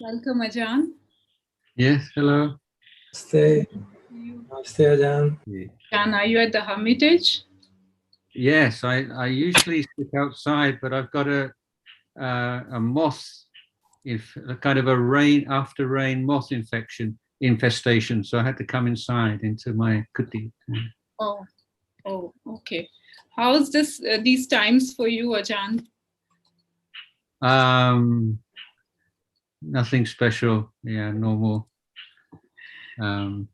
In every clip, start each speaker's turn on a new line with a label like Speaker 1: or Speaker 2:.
Speaker 1: Welcome, Ajahn.
Speaker 2: Yes, hello.
Speaker 3: Namaste. Namaste, Ajahn.
Speaker 1: Ajahn, are you at the Hermitage?
Speaker 2: Yes, I usually sit outside, but I've got a moth, a kind of a after rain moth infestation, so I had to come inside into my kuti.
Speaker 1: Oh, okay. How's these times for you, Ajahn?
Speaker 2: Nothing special. Yeah, normal. It's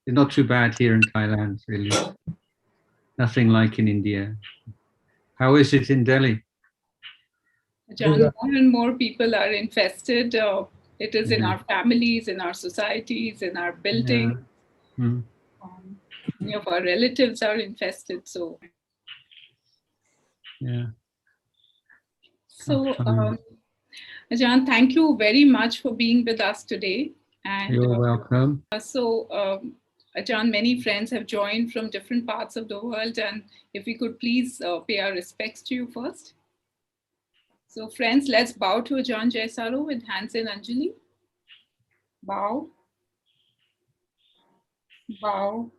Speaker 2: not too bad here in Thailand, really. Nothing like in India. How is it in Delhi?
Speaker 1: Ajahn, more and more people are infested. It is in our families, in our societies, in our buildings.
Speaker 2: Yeah.
Speaker 1: Many of our relatives are infested. So,
Speaker 2: yeah.
Speaker 1: So, Ajahn, thank you very much for being with us today. And
Speaker 2: you're welcome.
Speaker 1: Ajahn, many friends have joined from different parts of the world, and if we could please pay our respects to you first. So friends, let's bow to Ajahn Jayasāro with hands in Anjali. Bow. Bow.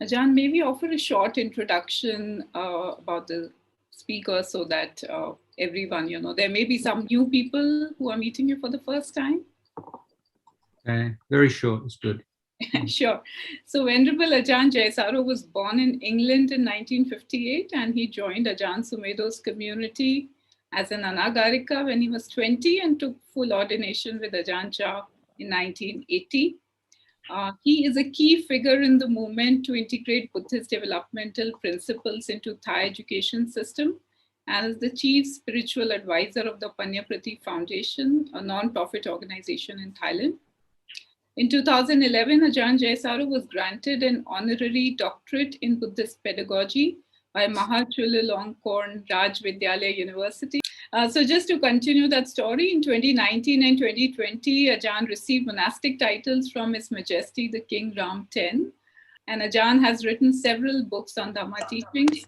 Speaker 1: Ajahn, may we offer a short introduction about the speaker so that everyone, there may be some new people who are meeting you for the first time.
Speaker 2: Okay, very short, it's good.
Speaker 1: Sure. So Venerable Ajahn Jayasāro was born in England in 1958, and he joined Ajahn Sumedho's community as an Anagarika when he was 20 and took full ordination with Ajahn Chah in 1980. He is a key figure in the movement to integrate Buddhist developmental principles into Thai education system, and is the chief spiritual advisor of the Panyaprati Foundation, a non-profit organization in Thailand. In 2011, Ajahn Jayasāro was granted an honorary doctorate in Buddhist pedagogy by Chulalongkorn Raj Vidyalaya University. So just to continue that story, in 2019 and 2020, Ajahn received monastic titles from His Majesty the King Ram X. And Ajahn has written several books on Dhamma teachings.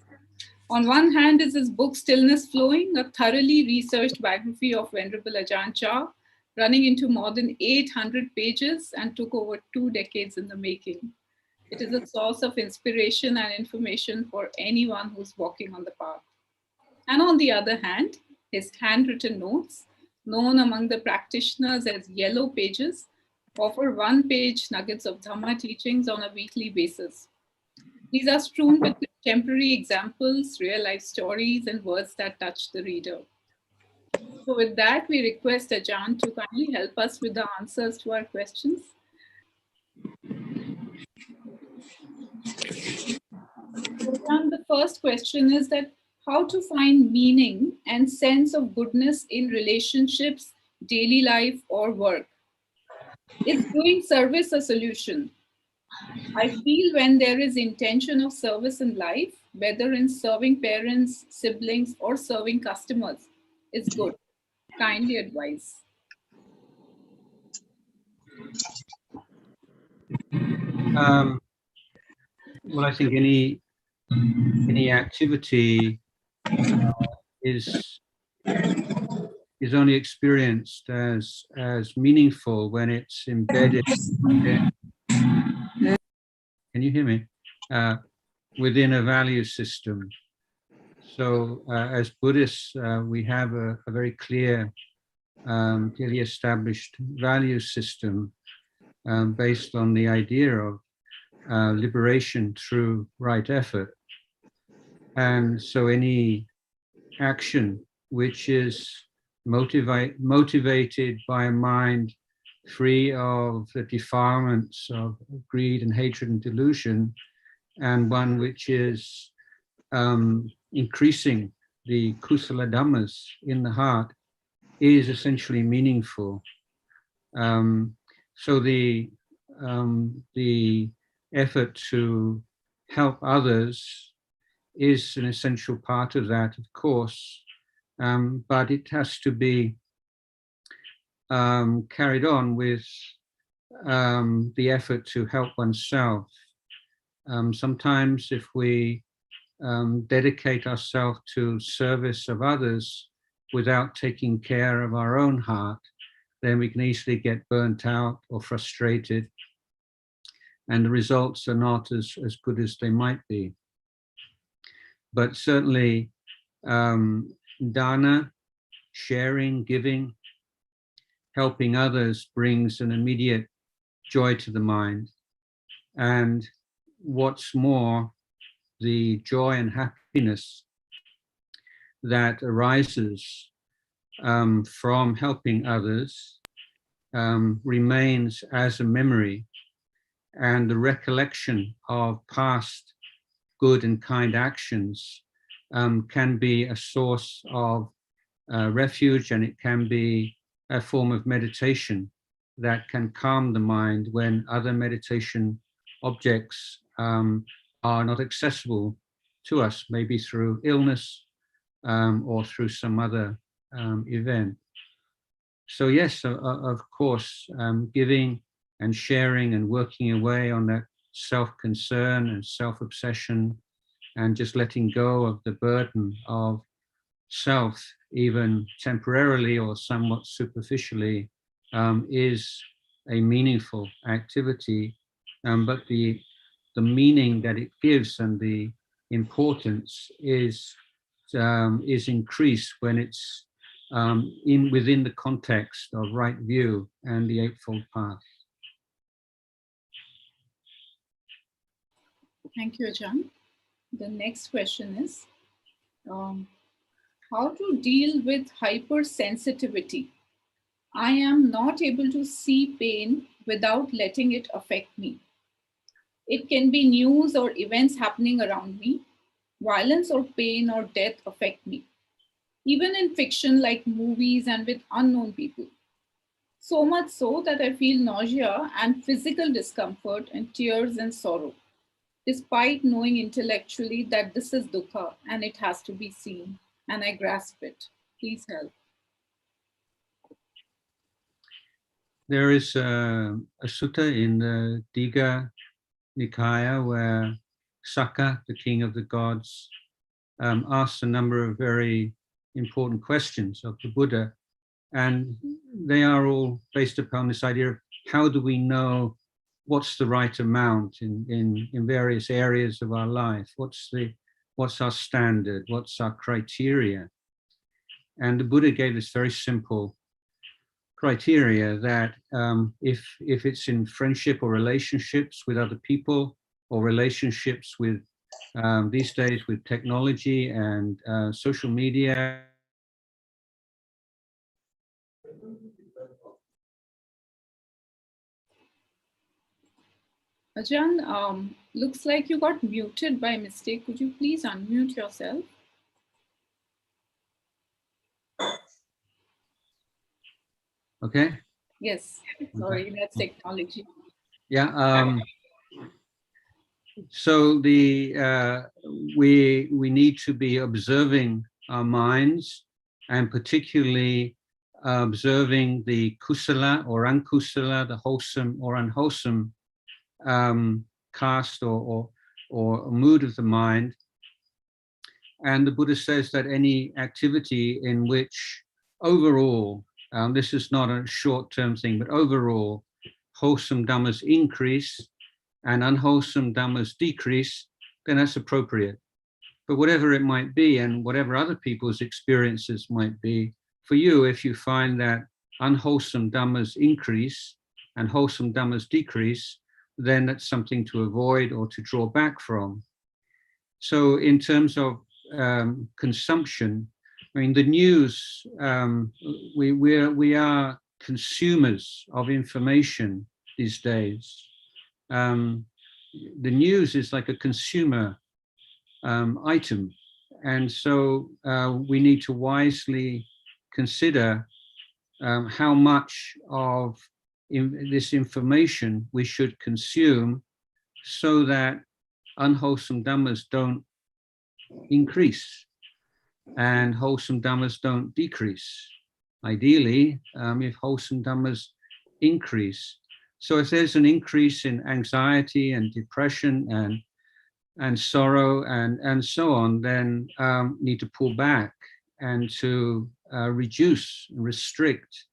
Speaker 1: On one hand is his book Stillness Flowing, a thoroughly researched biography of Venerable Ajahn Chah, running into more than 800 pages and took over 2 decades in the making. It is a source of inspiration and information for anyone who's walking on the path. And on the other hand, his handwritten notes, known among the practitioners as yellow pages, offer one-page nuggets of Dhamma teachings on a weekly basis. These are strewn with contemporary examples, real-life stories, and words that touch the reader. So with that, we request Ajahn to kindly help us with the answers to our questions. Ajahn, the first question is that how to find meaning and sense of goodness in relationships, daily life, or work. Is doing service a solution? I feel when there is intention of service in life, whether in serving parents, siblings, or serving customers, it's good. Kindly advise.
Speaker 2: Well, I think any activity is only experienced as meaningful when it's embedded. Can you hear me? Within a value system. So as Buddhists, we have a very clearly established value system based on the idea of liberation through right effort. And so any action which is motivated by a mind free of the defilements of greed and hatred and delusion, and one which is increasing the kusala dhammas in the heart, is essentially meaningful. So the effort to help others is an essential part of that, of course, but it has to be carried on with the effort to help oneself. sometimes if we dedicate ourselves to service of others without taking care of our own heart, then we can easily get burnt out or frustrated, and the results are not as good as they might be. But certainly dana, sharing, giving, helping others brings an immediate joy to the mind. And what's more, the joy and happiness that arises from helping others remains as a memory, and the recollection of past good and kind actions can be a source of refuge, and it can be a form of meditation that can calm the mind when other meditation objects are not accessible to us, maybe through illness or through some other event. So yes, of course, giving and sharing and working away on that self-concern and self-obsession, and just letting go of the burden of self, even temporarily or somewhat superficially, is a meaningful activity. But the meaning that it gives and the importance is increased when it's within the context of right view and the Eightfold Path.
Speaker 1: Thank you, Ajahn. The next question is, how to deal with hypersensitivity? I am not able to see pain without letting it affect me. It can be news or events happening around me. Violence or pain or death affect me, even in fiction like movies and with unknown people. So much so that I feel nausea and physical discomfort and tears and sorrow, despite knowing intellectually that this is dukkha and it has to be seen, and I grasp it. Please help.
Speaker 2: There is a sutta in the Digha Nikaya where Sakka, the king of the gods, asks a number of very important questions of the Buddha, and they are all based upon this idea of how do we know what's the right amount in various areas of our life, what's our standard, what's our criteria. And the Buddha gave this very simple criteria that if it's in friendship or relationships with other people, or relationships with these days with technology and social media.
Speaker 1: Ajahn, looks like you got muted by mistake. Could you please unmute yourself?
Speaker 2: Okay.
Speaker 1: Yes, sorry, that's technology.
Speaker 2: Yeah. So we need to be observing our minds, and particularly observing the kusala or ankusala, the wholesome or unwholesome caste or mood of the mind. And the Buddha says that any activity in which overall, this is not a short-term thing, but overall wholesome dhammas increase and unwholesome dhammas decrease, then that's appropriate. But whatever it might be, and whatever other people's experiences might be, for you, if you find that unwholesome dhammas increase and wholesome dhammas decrease, then that's something to avoid or to draw back from. So in terms of consumption, I mean, the news, we are consumers of information these days. The news is like a consumer item. And so we need to wisely consider how much of this information we should consume so that unwholesome dhammas don't increase and wholesome dhammas don't decrease. Ideally, if wholesome dhammas increase. So if there's an increase in anxiety and depression and and sorrow and so on, then need to pull back and to reduce, restrict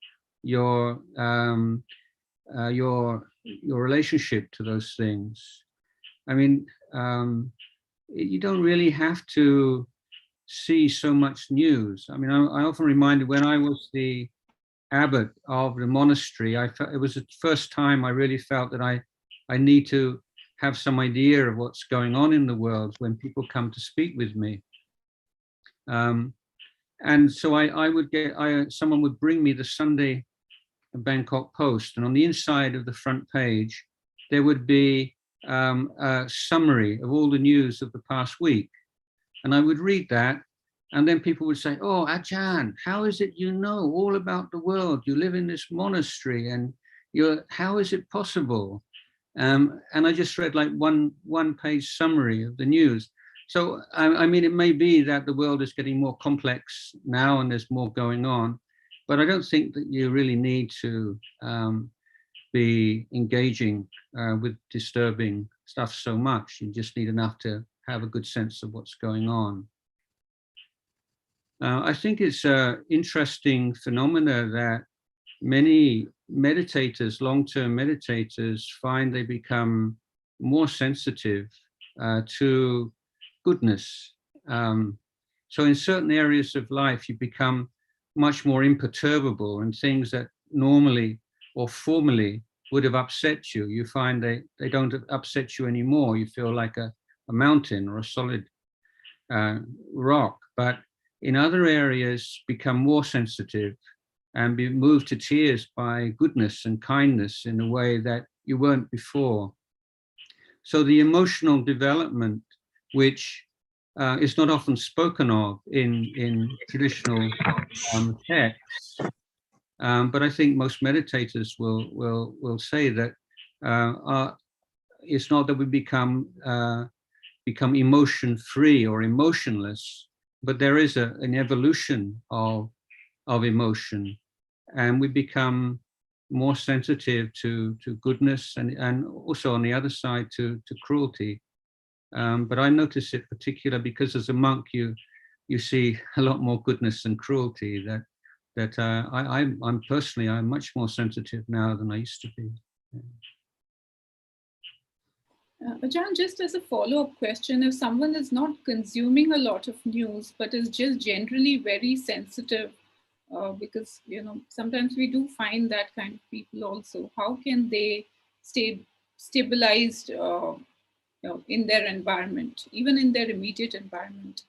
Speaker 2: your relationship to those things. I mean, you don't really have to see so much news. I mean, I often reminded when I was the abbot of the monastery, I felt it was the first time I really felt that I need to have some idea of what's going on in the world when people come to speak with me. And so I would get, someone would bring me the Sunday Bangkok Post, and on the inside of the front page, there would be a summary of all the news of the past week. And I would read that, and then people would say, "Oh, Ajahn, how is it you know all about the world? You live in this monastery, and how is it possible?" And I just read like one page summary of the news. So, I mean, it may be that the world is getting more complex now and there's more going on, but I don't think that you really need to be engaging with disturbing stuff so much. You just need enough to have a good sense of what's going on. I think it's an interesting phenomena that many meditators, long-term meditators, find they become more sensitive to goodness. So in certain areas of life, you become much more imperturbable, and things that normally or formerly would have upset you, you find they don't upset you anymore. You feel like a mountain or a solid rock. But in other areas, become more sensitive and be moved to tears by goodness and kindness in a way that you weren't before. So the emotional development, which is not often spoken of in traditional texts, but I think most meditators will say that it's not that we become emotion-free or emotionless, but there is an evolution of emotion, and we become more sensitive to goodness and also on the other side to cruelty. But I notice it particular because as a monk you see a lot more goodness and cruelty that I'm personally much more sensitive now than I used to be.
Speaker 1: Ajahn, just as a follow-up question, if someone is not consuming a lot of news but is just generally very sensitive, because sometimes we do find that kind of people also, how can they stay stabilized in their environment, even in their immediate environment?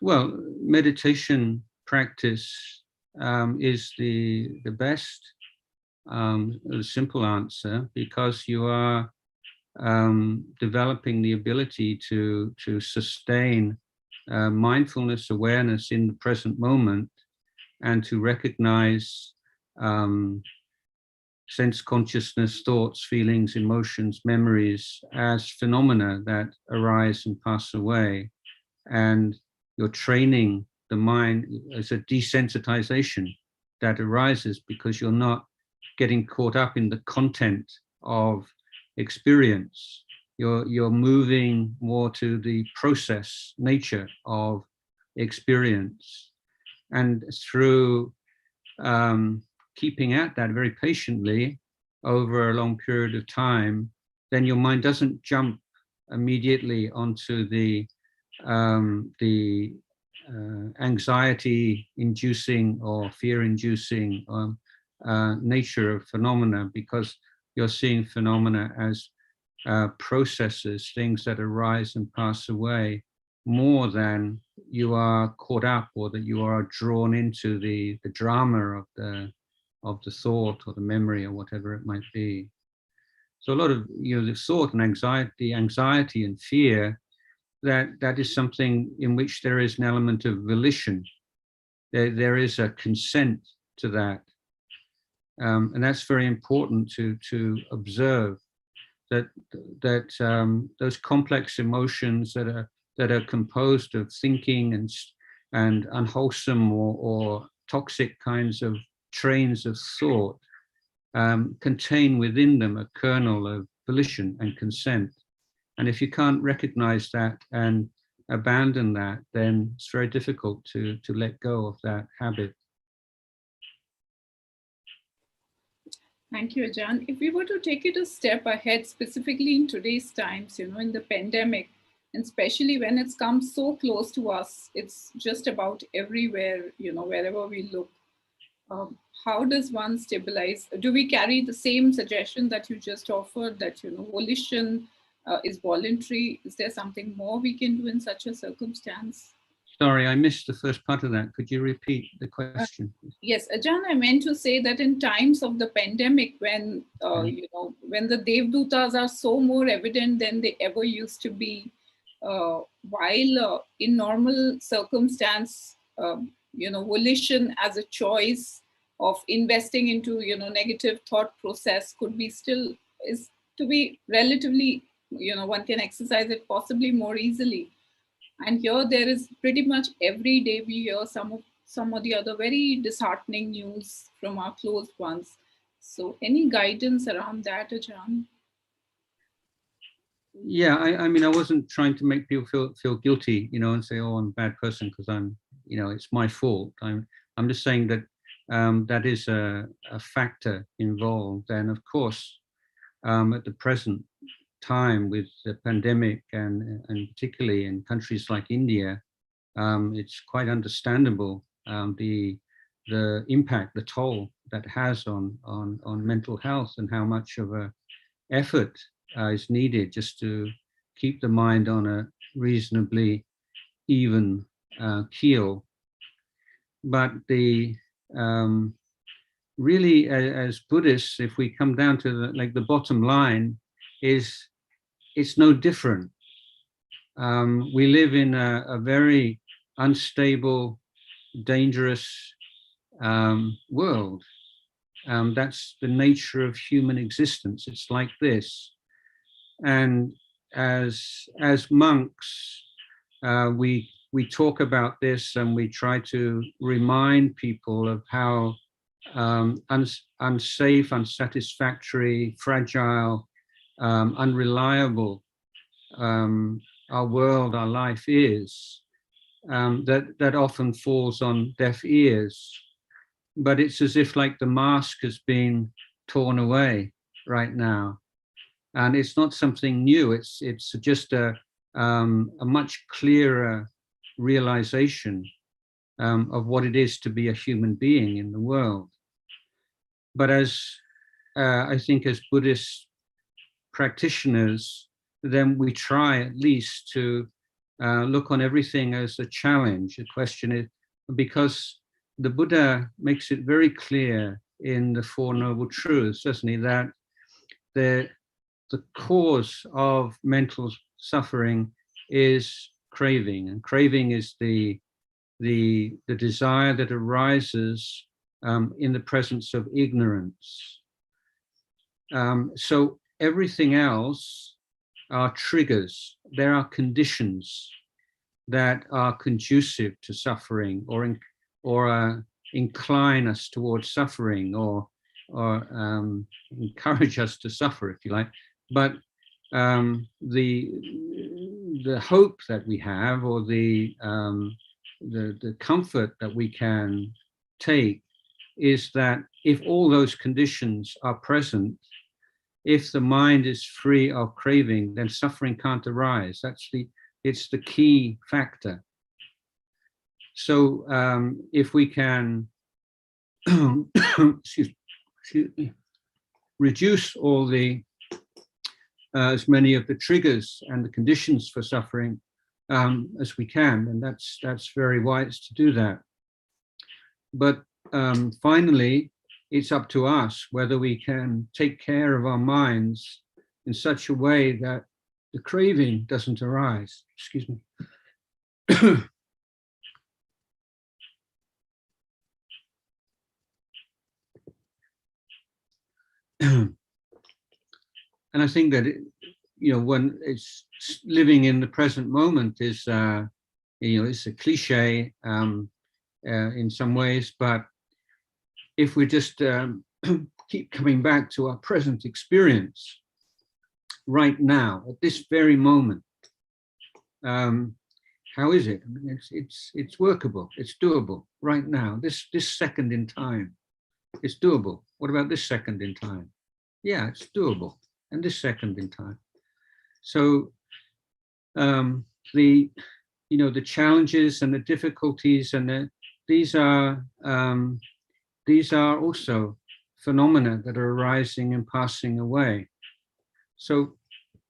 Speaker 2: Well, meditation practice is the best simple answer, because you are developing the ability to sustain mindfulness, awareness in the present moment, and to recognize sense consciousness, thoughts, feelings, emotions, memories as phenomena that arise and pass away. And you're training the mind as a desensitization that arises because you're not getting caught up in the content of experience. You're moving more to the process nature of experience. And through keeping at that very patiently over a long period of time, then your mind doesn't jump immediately onto the anxiety-inducing or fear-inducing nature of phenomena, because you're seeing phenomena as processes, things that arise and pass away, more than you are caught up or that you are drawn into the drama of the thought or the memory or whatever it might be. So a lot of the thought and anxiety and fear, that is something in which there is an element of volition. There is a consent to that. And that's very important to observe, that those complex emotions that are composed of thinking and unwholesome or toxic kinds of trains of thought contain within them a kernel of volition and consent. And if you can't recognize that and abandon that, then it's very difficult to let go of that habit.
Speaker 1: Thank you, Ajahn. If we were to take it a step ahead, specifically in today's times, in the pandemic, and especially when it's come so close to us, it's just about everywhere, wherever we look. How does one stabilize? Do we carry the same suggestion that you just offered, that, volition is voluntary? Is there something more we can do in such a circumstance?
Speaker 2: Sorry, I missed the first part of that. Could you repeat the question?
Speaker 1: Yes, Ajahn, I meant to say that in times of the pandemic, when when the Devdutas are so more evident than they ever used to be, while in normal circumstance, volition as a choice of investing into negative thought process could be is to be relatively, one can exercise it possibly more easily. And here there is pretty much every day we hear some or the other very disheartening news from our close ones. So any guidance around that, Ajahn?
Speaker 2: Yeah, I mean, I wasn't trying to make people feel guilty, and say, oh, I'm a bad person because I'm, it's my fault. I'm just saying that that is a factor involved. And of course, at the present time with the pandemic and particularly in countries like India, it's quite understandable the impact, the toll that has on mental health, and how much of a effort is needed just to keep the mind on a reasonably even keel. But the really, as Buddhists, if we come down to the bottom line, is it's no different. We live in a very unstable, dangerous world. That's the nature of human existence. It's like this. And as monks, we talk about this, and we try to remind people of how unsafe, unsatisfactory, fragile, unreliable our world, our life is. That often falls on deaf ears. But it's as if like the mask has been torn away right now. And it's not something new. It's just a much clearer realization of what it is to be a human being in the world. But as I think as Buddhist practitioners, then we try at least to look on everything as a challenge. The question is, because the Buddha makes it very clear in the Four Noble Truths, doesn't he, that the cause of mental suffering is craving, and craving is the desire that arises in the presence of ignorance. So everything else are triggers. There are conditions that are conducive to suffering, or incline us towards suffering, or encourage us to suffer, if you like. But the hope that we have, or the comfort that we can take, is that if all those conditions are present, if the mind is free of craving, then suffering can't arise. It's the key factor. So if we can excuse me, reduce all the as many of the triggers and the conditions for suffering as we can, and that's very wise to do that. But finally, it's up to us whether we can take care of our minds in such a way that the craving doesn't arise. Excuse me. And I think that, when it's living in the present moment is, it's a cliche in some ways, but if we just keep coming back to our present experience, right now, at this very moment. How is it? I mean, it's workable. It's doable right now. This second in time, it's doable. What about this second in time? Yeah, it's doable. And this second in time. So the challenges and the difficulties and these are also phenomena that are arising and passing away. So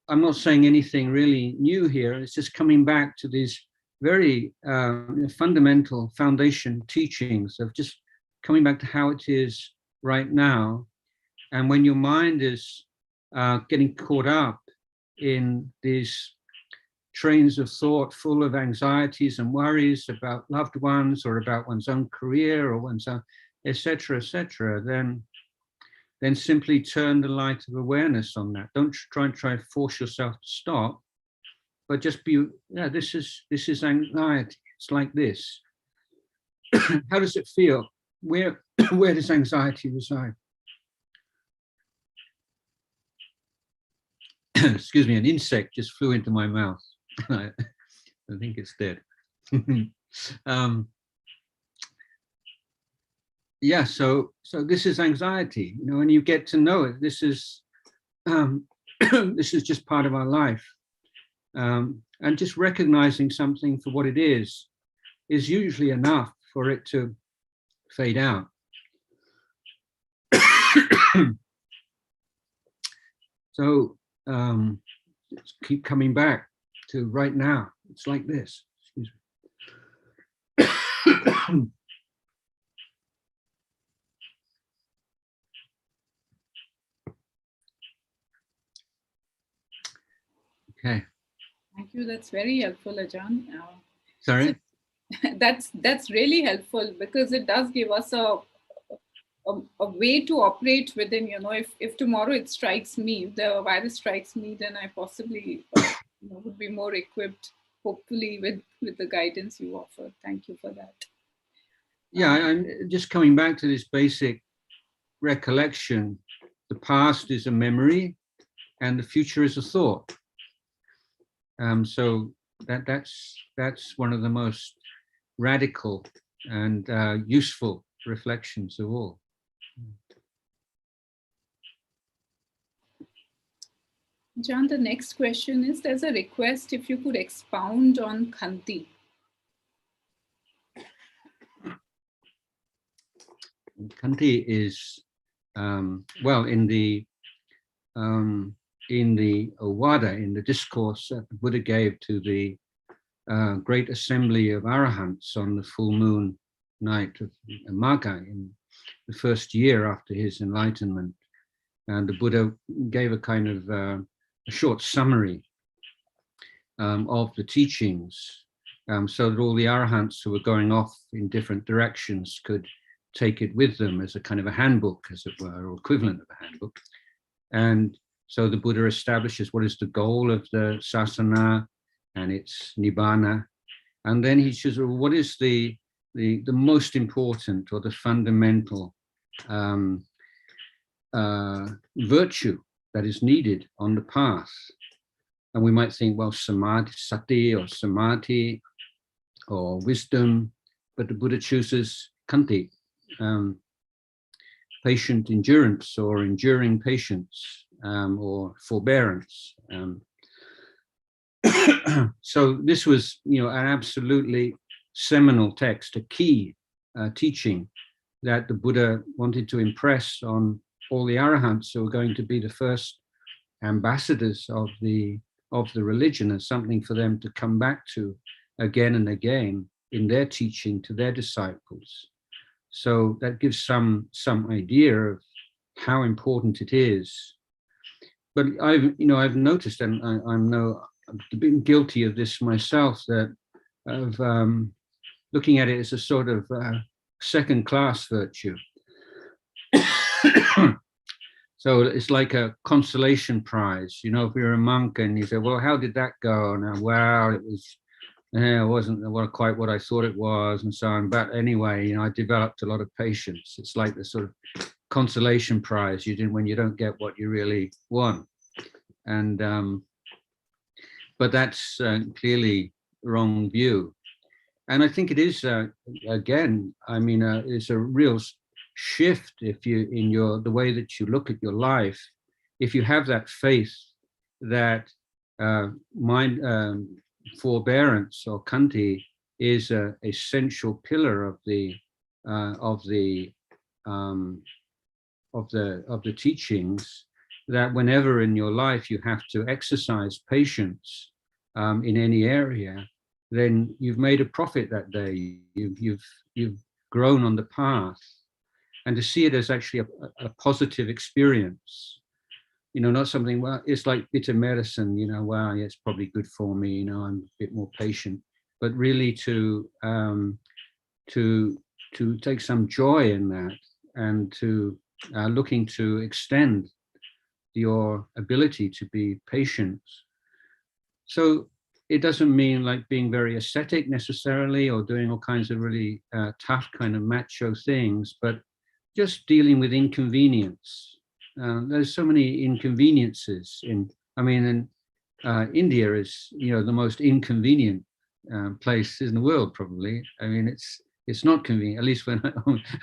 Speaker 2: I'm not saying anything really new here. It's just coming back to these very fundamental foundation teachings of just coming back to how it is right now. And when your mind is getting caught up in these trains of thought full of anxieties and worries about loved ones or about one's own career or one's own, etc., then simply turn the light of awareness on that. Don't try to force yourself to stop, but just be, yeah, this is anxiety. It's like this. How does it feel? Where does anxiety reside? Excuse me, an insect just flew into my mouth. I think it's dead. Yeah, so this is anxiety, and you get to know it. This is this is just part of our life, and just recognizing something for what it is usually enough for it to fade out. So let's keep coming back to right now. It's like this. Excuse me. Okay.
Speaker 1: Thank you. That's very helpful, Ajahn.
Speaker 2: Sorry?
Speaker 1: So that's really helpful because it does give us a way to operate within, if tomorrow it strikes me, if the virus strikes me, then I possibly would be more equipped, hopefully, with the guidance you offer. Thank you for that.
Speaker 2: Yeah, I'm just coming back to this basic recollection. The past is a memory and the future is a thought. So that's one of the most radical and useful reflections of all.
Speaker 1: John, the next question is, there's a request if you could expound on Kanti.
Speaker 2: Kanti is, well, in the Ovada, in the discourse that the Buddha gave to the great assembly of arahants on the full moon night of Magha in the first year after his enlightenment. And the Buddha gave a kind of a short summary of the teachings, so that all the arahants who were going off in different directions could take it with them as a kind of a handbook, as it were, or equivalent of a handbook. And so the Buddha establishes what is the goal of the sasana and its nibbana. And then he says, well, what is the most important or the fundamental virtue that is needed on the path? And we might think, well, samadhi, sati or samadhi or wisdom, but the Buddha chooses Kanti, patient endurance or enduring patience, or forbearance. So this was, an absolutely seminal text, a key teaching that the Buddha wanted to impress on all the arahants who were going to be the first ambassadors of the religion, as something for them to come back to again and again in their teaching to their disciples. So that gives some idea of how important it is. But I've noticed, and I've been guilty of this myself, that of looking at it as a sort of second-class virtue. So it's like a consolation prize. If you're a monk and you say, well, how did that go? And well, it wasn't quite what I thought it was, and so on. But anyway, I developed a lot of patience. It's like the sort of consolation prize when you don't get what you really want. And but that's clearly the wrong view. And I think it is, again, I mean, it's a real shift if you, in the way that you look at your life, if you have that faith that forbearance or Kanti is an essential pillar of the teachings, that whenever in your life you have to exercise patience in any area, then you've made a profit that day. You've grown on the path, and to see it as actually a positive experience, you know, not something, well, it's like bitter medicine, you know, wow, yeah, it's probably good for me, you know, I'm a bit more patient, but really to take some joy in that, and to looking to extend your ability to be patient. So it doesn't mean like being very ascetic necessarily, or doing all kinds of really tough kind of macho things, but just dealing with inconvenience. There's so many inconveniences in, I mean, India is, you know, the most inconvenient place in the world, probably. I mean, it's not convenient, at least when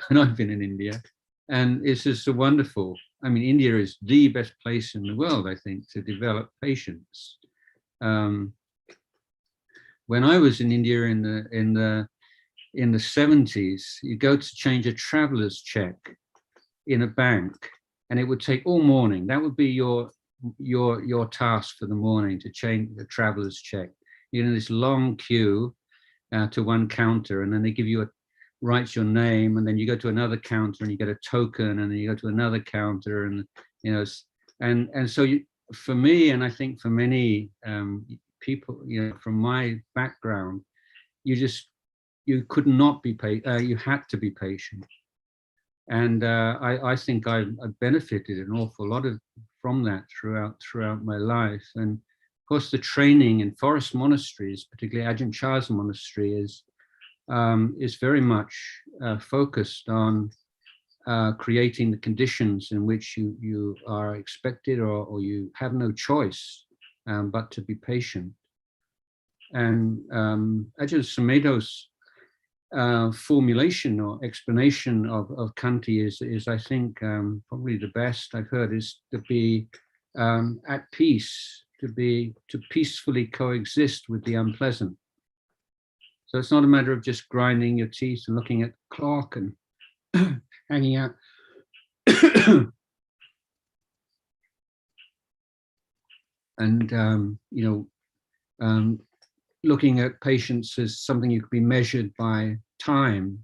Speaker 2: I've been in India. And it's just so wonderful. I mean, India is the best place in the world, I think, to develop patience. When I was in India in the 70s, you go to change a traveler's check in a bank, and it would take all morning. That would be your task for the morning, to change the traveler's check. You're in this long queue to one counter, and then they give you write your name, and then you go to another counter and you get a token, and then you go to another counter, and you know, and so for me, and I think for many people, you know, from my background, you could not be patient. You had to be patient, and I think I benefited an awful lot from that throughout my life. And of course, the training in forest monasteries, particularly Ajahn Chah's monastery, is very much focused on creating the conditions in which you are expected, or you have no choice but to be patient. And Ajahn Sumedho's formulation or explanation of Kanti is I think probably the best I've heard, is to be at peace, to peacefully coexist with the unpleasant. So it's not a matter of just grinding your teeth and looking at the clock and hanging out. And, you know, looking at patience as something you could be measured by time,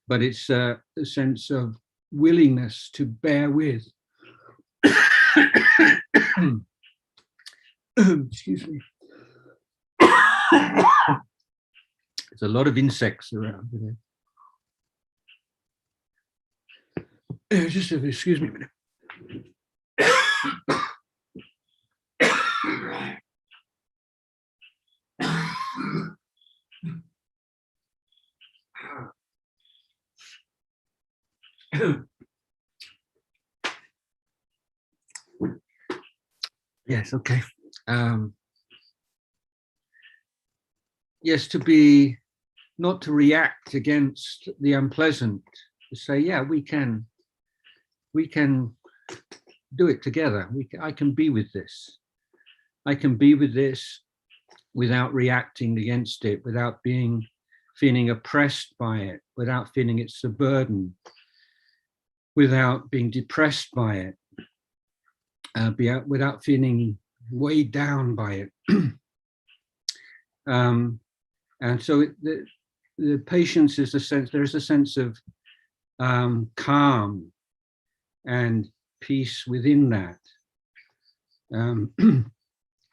Speaker 2: but it's a sense of willingness to bear with. Excuse me. There's a lot of insects around today. Just excuse me a minute. Yes, okay. Yes, not to react against the unpleasant, to say, yeah, we can do it together. I can be with this. I can be with this without reacting against it, without feeling oppressed by it, without feeling it's a burden, without being depressed by it, without feeling weighed down by it. And so the patience is there's a sense of calm and peace within that.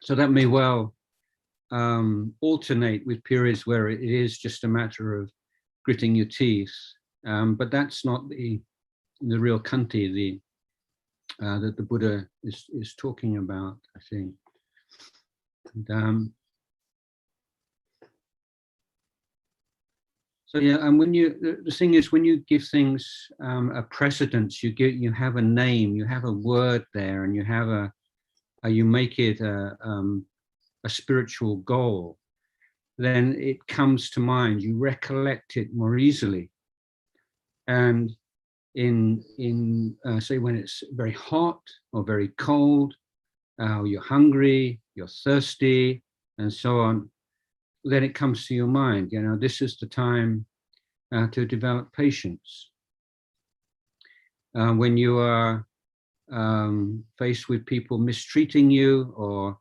Speaker 2: So that may well alternate with periods where it is just a matter of gritting your teeth, but that's not the real Kanti that the Buddha is talking about, I think. And, so yeah, and when the thing is, when you give things a precedence, you have a name, you have a word there, and you have you make it a spiritual goal, then it comes to mind, you recollect it more easily. And say when it's very hot or very cold, you're hungry, you're thirsty, and so on, then it comes to your mind, this is the time to develop patience. When you are faced with people mistreating you or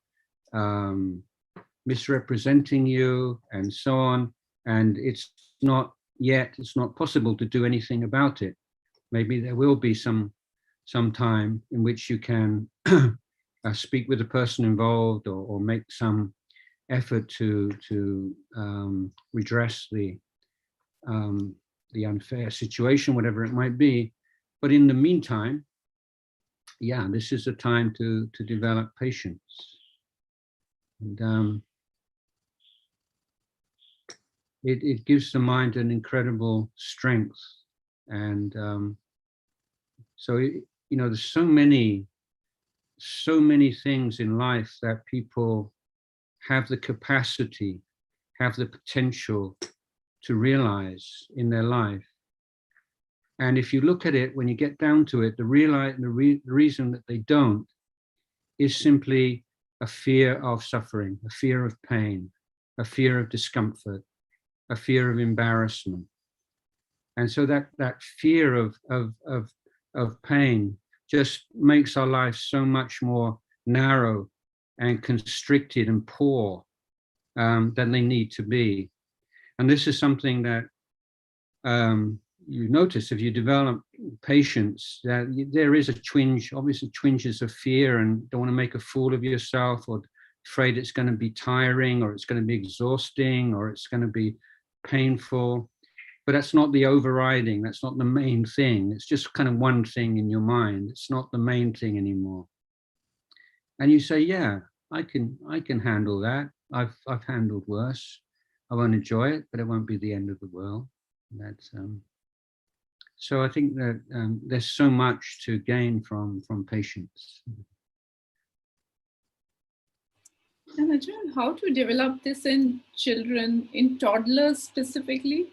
Speaker 2: misrepresenting you and so on, and it's not possible to do anything about it, maybe there will be some time in which you can speak with the person involved or make some effort to redress the unfair situation, whatever it might be. But in the meantime, this is a time to develop patience. And it gives the mind an incredible strength. And so, there's so many things in life that people have the capacity, have the potential to realize in their life. And if you look at it, when you get down to it, the reason that they don't is simply a fear of suffering, a fear of pain, a fear of discomfort, a fear of embarrassment. And so that fear of pain just makes our life so much more narrow and constricted and poor than they need to be. And this is something that you notice if you develop patience, that there is a twinge, obviously twinges of fear, and don't want to make a fool of yourself, or afraid it's going to be tiring, or it's going to be exhausting, or it's going to be painful. But that's not the overriding, that's not the main thing. It's just kind of one thing in your mind. It's not the main thing anymore. And you say, yeah, I can handle that. I've handled worse. I won't enjoy it, but it won't be the end of the world. That's so I think that there's so much to gain from patience.
Speaker 1: And Ajahn, how to develop this in children, in toddlers specifically,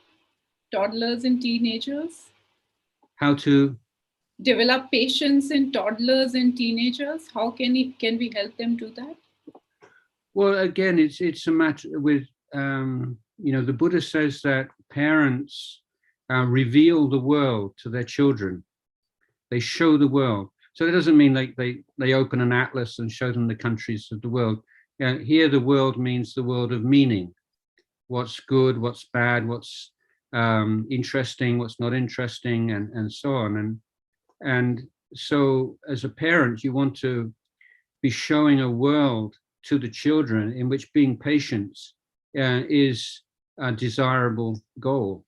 Speaker 1: toddlers and teenagers? How to develop patience in toddlers and teenagers? How can we help them do that?
Speaker 2: Well, again, it's a matter with the Buddha says that parents reveal the world to their children. They show the world. So that doesn't mean like they open an atlas and show them the countries of the world. Here the world means the world of meaning. What's good, what's bad, what's interesting, what's not interesting, and so on. And so as a parent, you want to be showing a world to the children in which being patient is a desirable goal.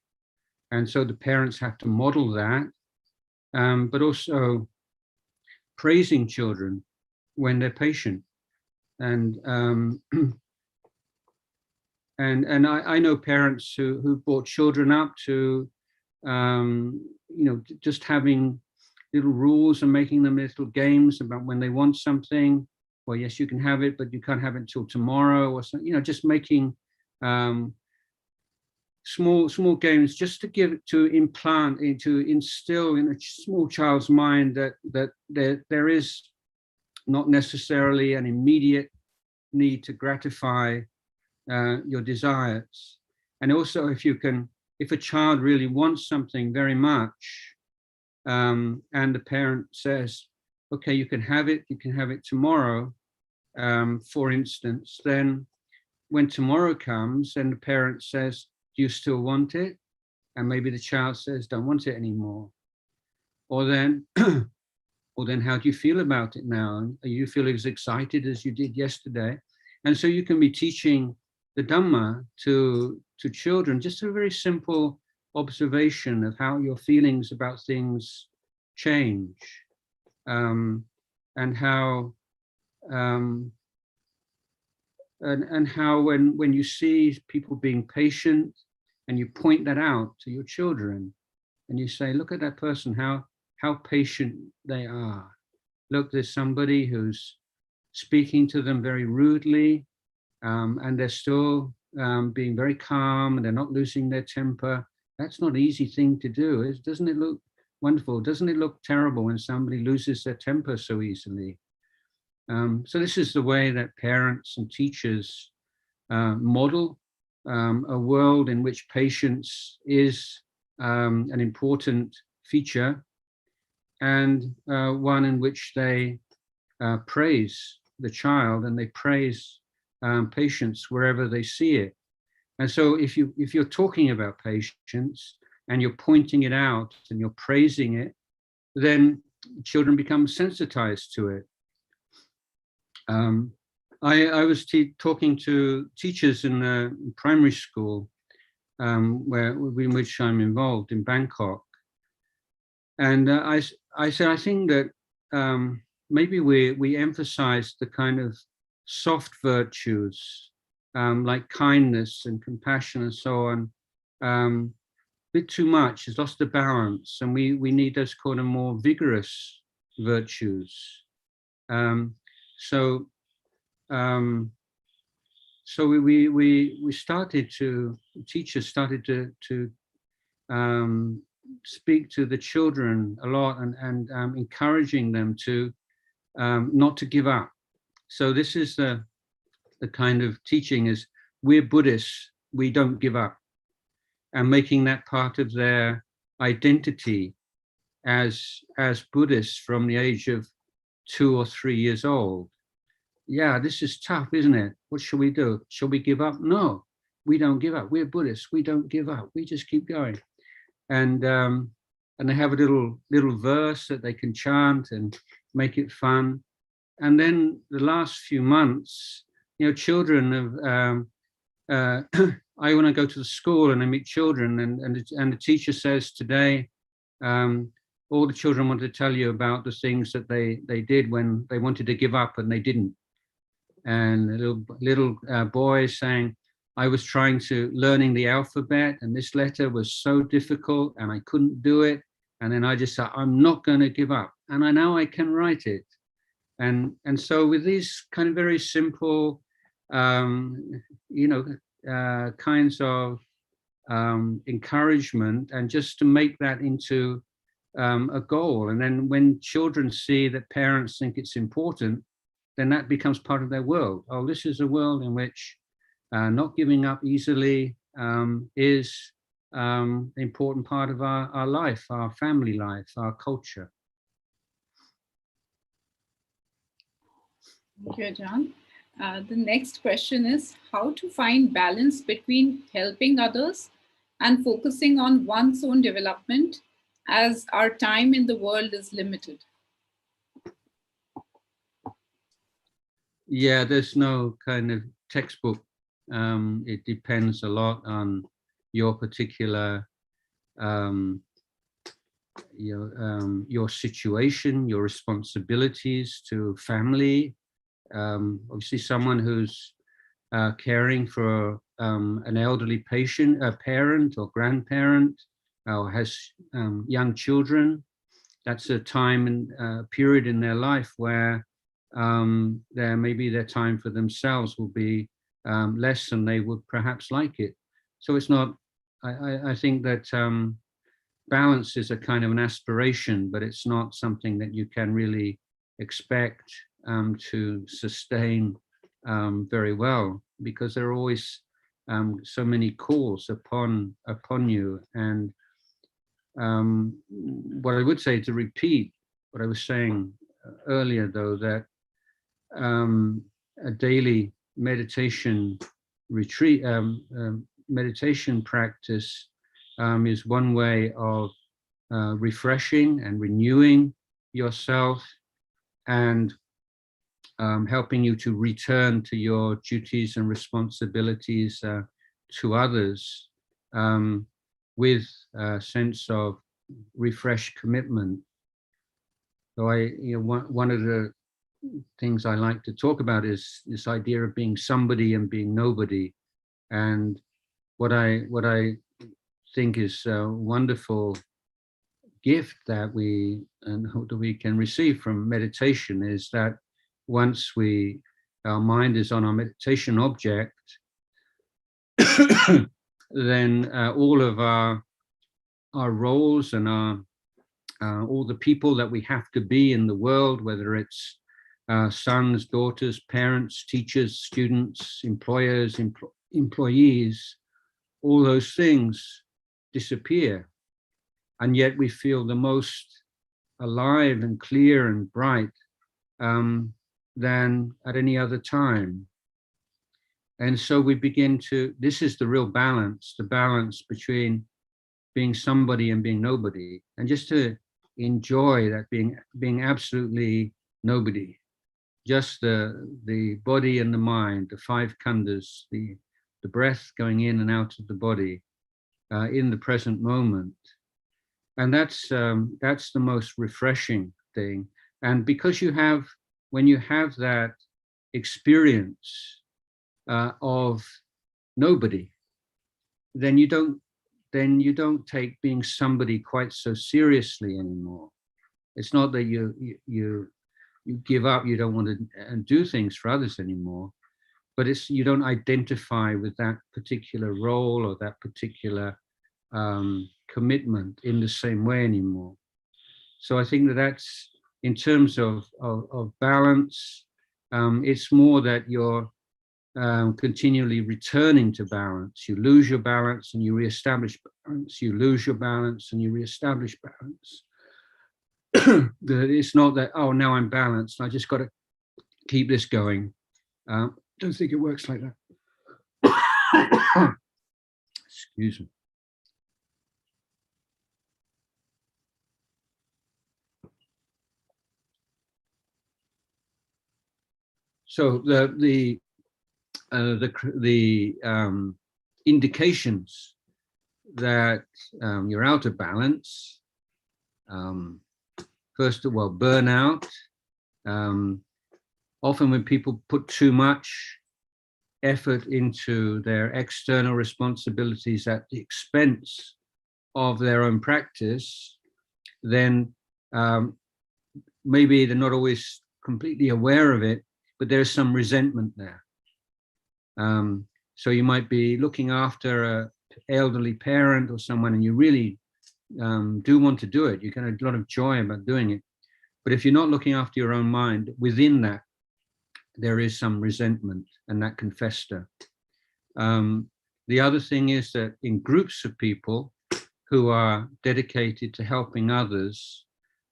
Speaker 2: And so the parents have to model that, but also praising children when they're patient. And and I know parents who brought children up to just having little rules and making them little games about when they want something. Well, yes, you can have it, but you can't have it until tomorrow, or something. Just making small games, just to instill in a small child's mind that there is not necessarily an immediate need to gratify your desires. And also, if a child really wants something very much, and the parent says, okay, you can have it tomorrow, for instance, then when tomorrow comes and the parent says, do you still want it? And maybe the child says, don't want it anymore. Or then, how do you feel about it now? Do you feel as excited as you did yesterday? And so you can be teaching the Dhamma to children, just a very simple observation of how your feelings about things change, and how and how when you see people being patient and you point that out to your children and you say, look at that person, how patient they are. Look, there's somebody who's speaking to them very rudely, and they're still being very calm, and they're not losing their temper. That's not an easy thing to do. Doesn't it look wonderful? Doesn't it look terrible when somebody loses their temper so easily? So this is the way that parents and teachers model a world in which patience is an important feature, and one in which they praise the child, and they praise patience wherever they see it. And so if you're talking about patience and you're pointing it out and you're praising it, then children become sensitized to it. I was talking to teachers in primary school, in which I'm involved in Bangkok, and I said, I think that maybe we emphasize the kind of soft virtues, like kindness and compassion and so on, a bit too much. It's lost the balance, and we need those kind of more vigorous virtues. So we started to, teachers started to speak to the children a lot, and encouraging them to not to give up. So this is the kind of teaching is, we're Buddhists, we don't give up, and making that part of their identity as Buddhists from the age of 2 or 3 years old. Yeah, this is tough, isn't it? What shall we do? Shall we give up? No, we don't give up. We're Buddhists, we don't give up. We just keep going. And they have a little verse that they can chant and make it fun. And then the last few months, children have, I when I go to the school and I meet children, and the teacher says today, all the children want to tell you about the things that they did when they wanted to give up and they didn't. And little boys saying, I was learning the alphabet, and this letter was so difficult and I couldn't do it. And then I just said, I'm not going to give up. And now I can write it. And so with these kind of very simple, kinds of encouragement, and just to make that into a goal. And then when children see that parents think it's important, then that becomes part of their world. Oh, this is a world in which not giving up easily is an important part of our life, our family life, our culture.
Speaker 1: Thank you, Ajahn. The next question is how to find balance between helping others and focusing on one's own development, as our time in the world is limited.
Speaker 2: Yeah, there's no kind of textbook. It depends a lot on your particular your situation, your responsibilities to family. Obviously, someone who's caring for an elderly patient, a parent or grandparent, or has young children. That's a time and period in their life where maybe their time for themselves will be less than they would perhaps like it. So it's not, I think that balance is a kind of an aspiration, but it's not something that you can really expect to sustain very well, because there are always so many calls upon you. And what I would say, to repeat what I was saying earlier, though, that a daily meditation retreat, meditation practice is one way of refreshing and renewing yourself, and helping you to return to your duties and responsibilities to others with a sense of refreshed commitment. So one of the things I like to talk about is this idea of being somebody and being nobody. And what I think is a wonderful gift that we can receive from meditation is that once our mind is on our meditation object, then all of our roles and all the people that we have to be in the world, whether it's sons, daughters, parents, teachers, students, employers, employees, all those things disappear. And yet we feel the most alive and clear and bright than at any other time. And so we begin to, this is the real balance, the balance between being somebody and being nobody, and just to enjoy that being absolutely nobody, just the body and the mind, the five khandhas, the breath going in and out of the body in the present moment. And that's the most refreshing thing. And because when you have that experience of nobody, then you don't take being somebody quite so seriously anymore. It's not that you give up, you don't want to do things for others anymore, but it's you don't identify with that particular role or that particular commitment in the same way anymore. So I think that's, in terms of balance, it's more that you're continually returning to balance. You lose your balance and you reestablish balance. You lose your balance and you reestablish balance. It's not that, oh, now I'm balanced, I just got to keep this going. Don't think it works like that. Excuse me. So the indications that you're out of balance, first of all, burnout. Often when people put too much effort into their external responsibilities at the expense of their own practice, then maybe they're not always completely aware of it, but there's some resentment there. So you might be looking after an elderly parent or someone, and you really do want to do it. You get a lot of joy about doing it. But if you're not looking after your own mind, within that, there is some resentment, and that can fester. The other thing is that in groups of people who are dedicated to helping others,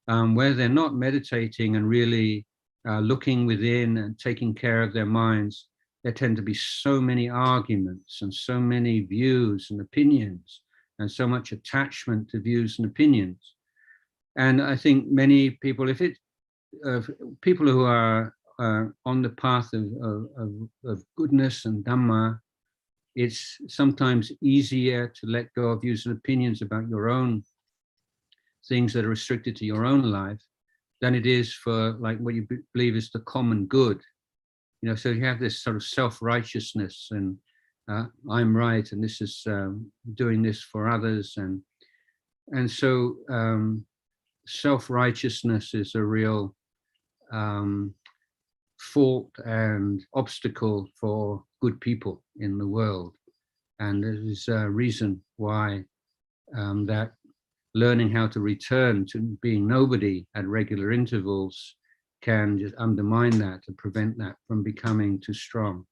Speaker 2: where they're not meditating and really looking within and taking care of their minds, there tend to be so many arguments and so many views and opinions and so much attachment to views and opinions. And I think many people, people who are on the path of goodness and Dhamma, it's sometimes easier to let go of views and opinions about your own things that are restricted to your own life than it is for like what you believe is the common good. You know, so you have this sort of self-righteousness and I'm right and this is doing this for others, and so self-righteousness is a real fault and obstacle for good people in the world, and there is a reason why that learning how to return to being nobody at regular intervals can just undermine that and prevent that from becoming too strong.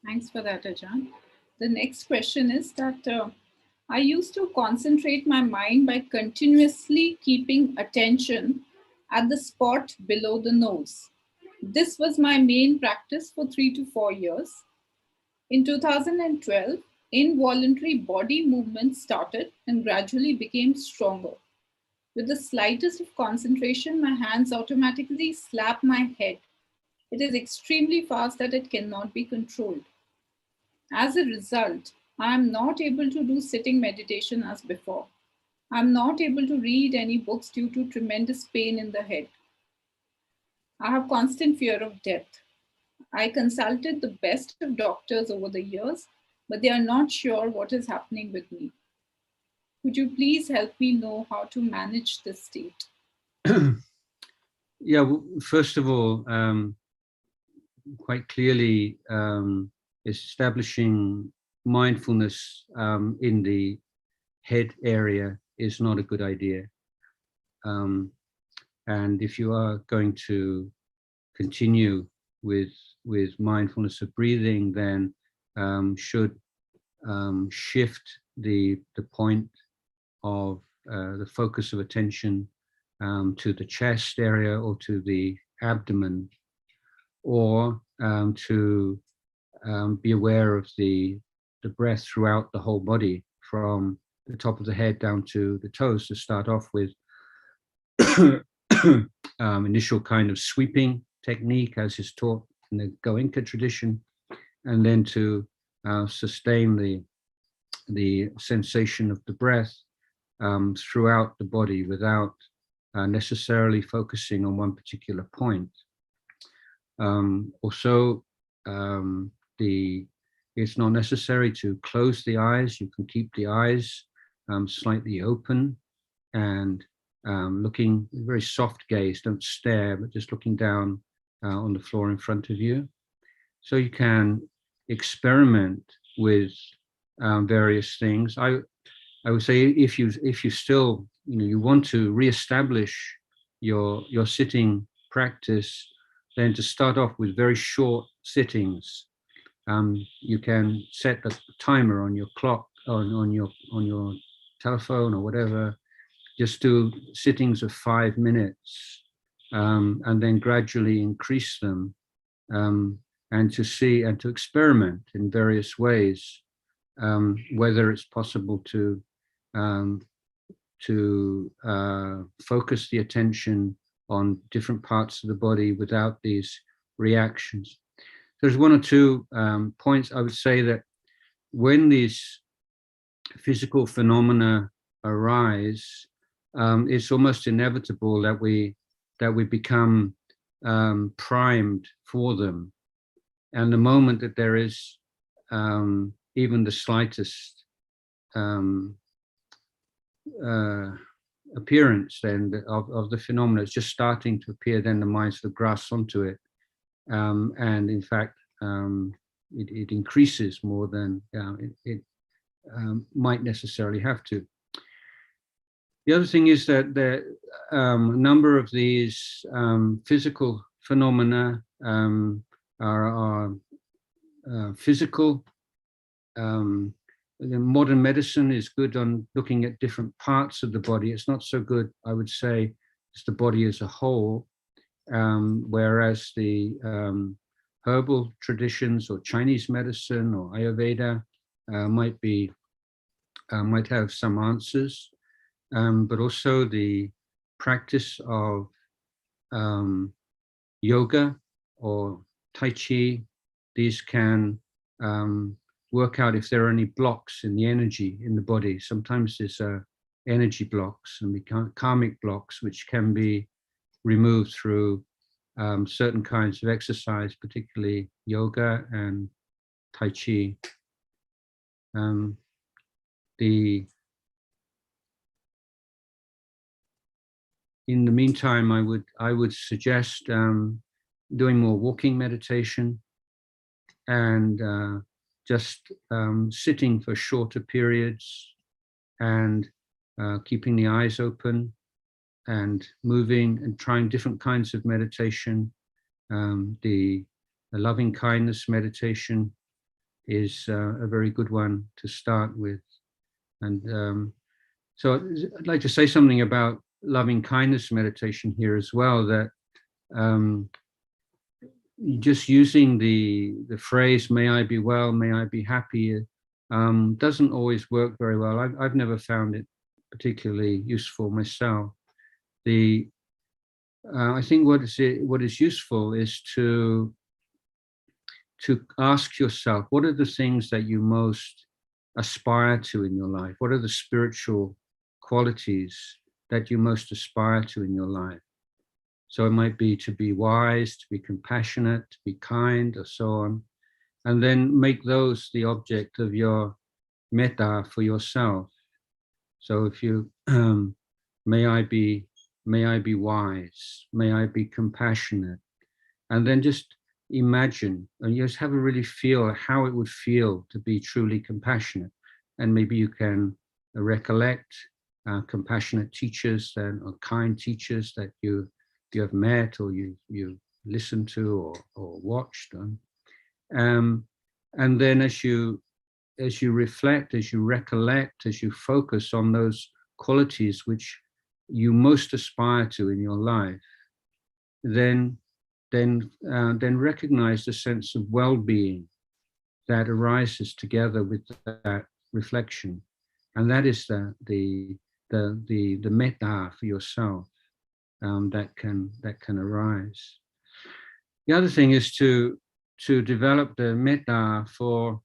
Speaker 1: Thanks for that, Ajahn. The next question is that I used to concentrate my mind by continuously keeping attention at the spot below the nose. This was my main practice for 3 to 4 years. In 2012, involuntary body movements started and gradually became stronger. With the slightest of concentration, my hands automatically slap my head. It is extremely fast that it cannot be controlled. As a result, I am not able to do sitting meditation as before. I am not able to read any books due to tremendous pain in the head. I have constant fear of death. I consulted the best of doctors over the years, but they are not sure what is happening with me. Could you please help me know how to manage this state?
Speaker 2: Yeah, well, first of all, quite clearly, establishing mindfulness in the head area is not a good idea. And if you are going to continue with mindfulness of breathing, then should shift the point of the focus of attention to the chest area or to the abdomen, or to be aware of the breath throughout the whole body, from the top of the head down to the toes, to start off with initial kind of sweeping technique as is taught in the Goenka tradition, and then to sustain the sensation of the breath throughout the body without necessarily focusing on one particular point. Also, it's not necessary to close the eyes. You can keep the eyes slightly open and looking, very soft gaze, don't stare, but just looking down on the floor in front of you. So you can experiment with various things. I would say if you still, you want to reestablish your sitting practice, then to start off with very short sittings. You can set a timer on your clock, on your telephone or whatever. Just do sittings of 5 minutes, and then gradually increase them, and to see and to experiment in various ways, whether it's possible to focus the attention on different parts of the body without these reactions. There's one or two points I would say that when these physical phenomena arise, it's almost inevitable that we become primed for them. And the moment that there is even the slightest appearance then of the phenomena, it's just starting to appear, then the mind sort of grasps onto it. And in fact, it increases more than it might necessarily have to. The other thing is that a number of these physical phenomena are physical. Modern medicine is good on looking at different parts of the body. It's not so good, I would say, as the body as a whole. Whereas the herbal traditions or Chinese medicine or Ayurveda might have some answers, but also the practice of yoga or Tai Chi, these can work out if there are any blocks in the energy in the body. Sometimes there's energy blocks and karmic blocks, which can be removed through certain kinds of exercise, particularly yoga and Tai Chi. In the meantime, I would suggest doing more walking meditation and just sitting for shorter periods and keeping the eyes open and moving and trying different kinds of meditation. The loving kindness meditation is a very good one to start with. And so I'd like to say something about loving kindness meditation here as well, that just using the phrase, may I be well, may I be happy, doesn't always work very well. I've never found it particularly useful myself. I think what is useful is to ask yourself, what are the things that you most aspire to in your life? What are the spiritual qualities that you most aspire to in your life? So it might be to be wise, to be compassionate, to be kind, or so on. And then make those the object of your metta for yourself. So if you, may I be may I be wise, may I be compassionate. And then just imagine and just have a really feel how it would feel to be truly compassionate. And maybe you can recollect compassionate teachers or kind teachers that you have met or you listened to or watched. And then as you reflect, as you recollect, as you focus on those qualities which you most aspire to in your life, then recognize the sense of well-being that arises together with that reflection, and that is the metta for yourself that can arise. The other thing is to develop the metta for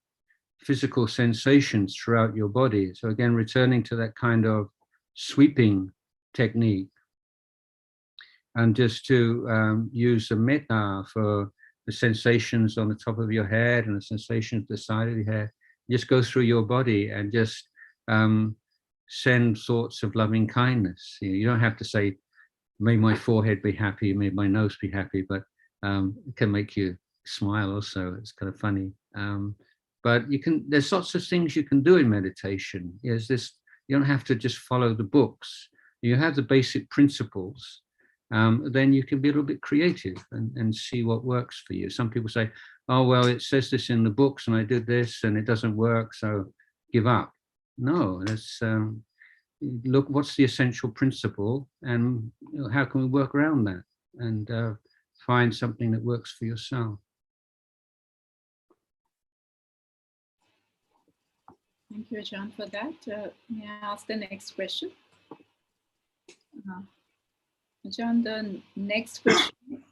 Speaker 2: physical sensations throughout your body. So again, returning to that kind of sweeping technique, and just to use the metta for the sensations on the top of your head and the sensations at the side of your head. Just go through your body and just send thoughts of loving kindness. You don't have to say, may my forehead be happy, may my nose be happy, but it can make you smile also. It's kind of funny. But there's lots of things you can do in meditation. You don't have to just follow the books. You have the basic principles. Then you can be a little bit creative and see what works for you. Some people say, oh, well, it says this in the books and I did this and it doesn't work, so give up. No, let's look, what's the essential principle and how can we work around that and find something that works for yourself.
Speaker 1: Thank you, Ajahn, for that. May I ask the next question? Ajahn, the next question.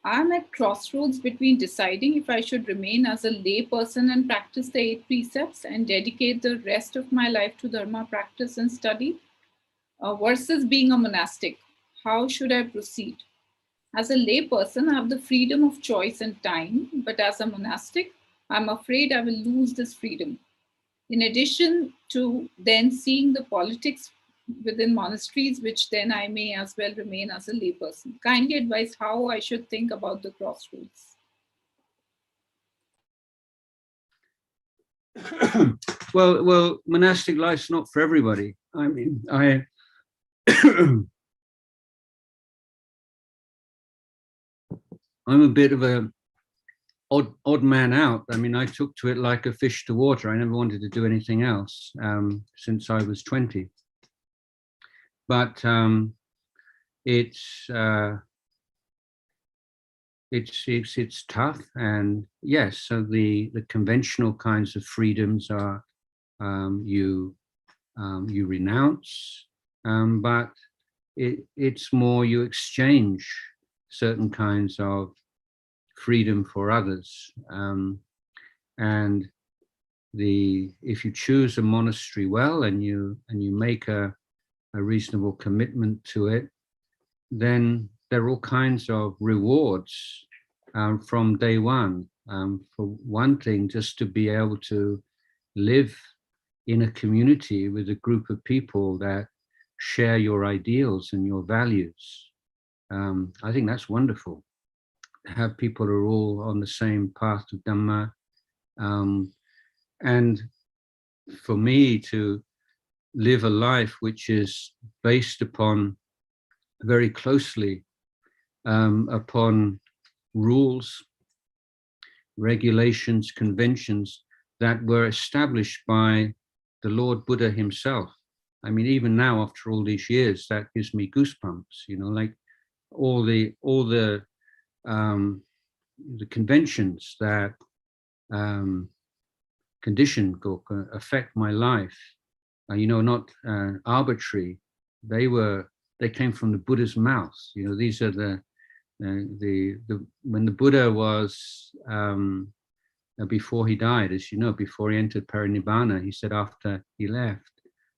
Speaker 1: I'm at crossroads between deciding if I should remain as a lay person and practice the 8 precepts and dedicate the rest of my life to Dharma practice and study versus being a monastic. How should I proceed? As a lay person, I have the freedom of choice and time, but as a monastic, I'm afraid I will lose this freedom. In addition to then seeing the politics within monasteries, which then I may as well remain as a layperson. Kindly advise how I should think about the crossroads.
Speaker 2: Well, monastic life's not for everybody. I mean, I'm a bit of a odd man out. I mean, I took to it like a fish to water. I never wanted to do anything else since I was 20. But it's tough, and yes. So the conventional kinds of freedoms are you renounce, but it's more you exchange certain kinds of freedom for others, and if you choose a monastery well and you make a reasonable commitment to it, then there are all kinds of rewards from day one. For one thing, just to be able to live in a community with a group of people that share your ideals and your values. I think that's wonderful. Have people who are all on the same path of Dhamma. And for me to live a life which is based upon very closely upon rules, regulations, conventions that were established by the Lord Buddha himself. I mean, even now, after all these years, that gives me goosebumps, you know, like all the conventions that condition or affect my life, you know, not arbitrary. They came from the Buddha's mouth. You know, these are the when the Buddha was before he died, as you know, before he entered Parinibbana, he said after he left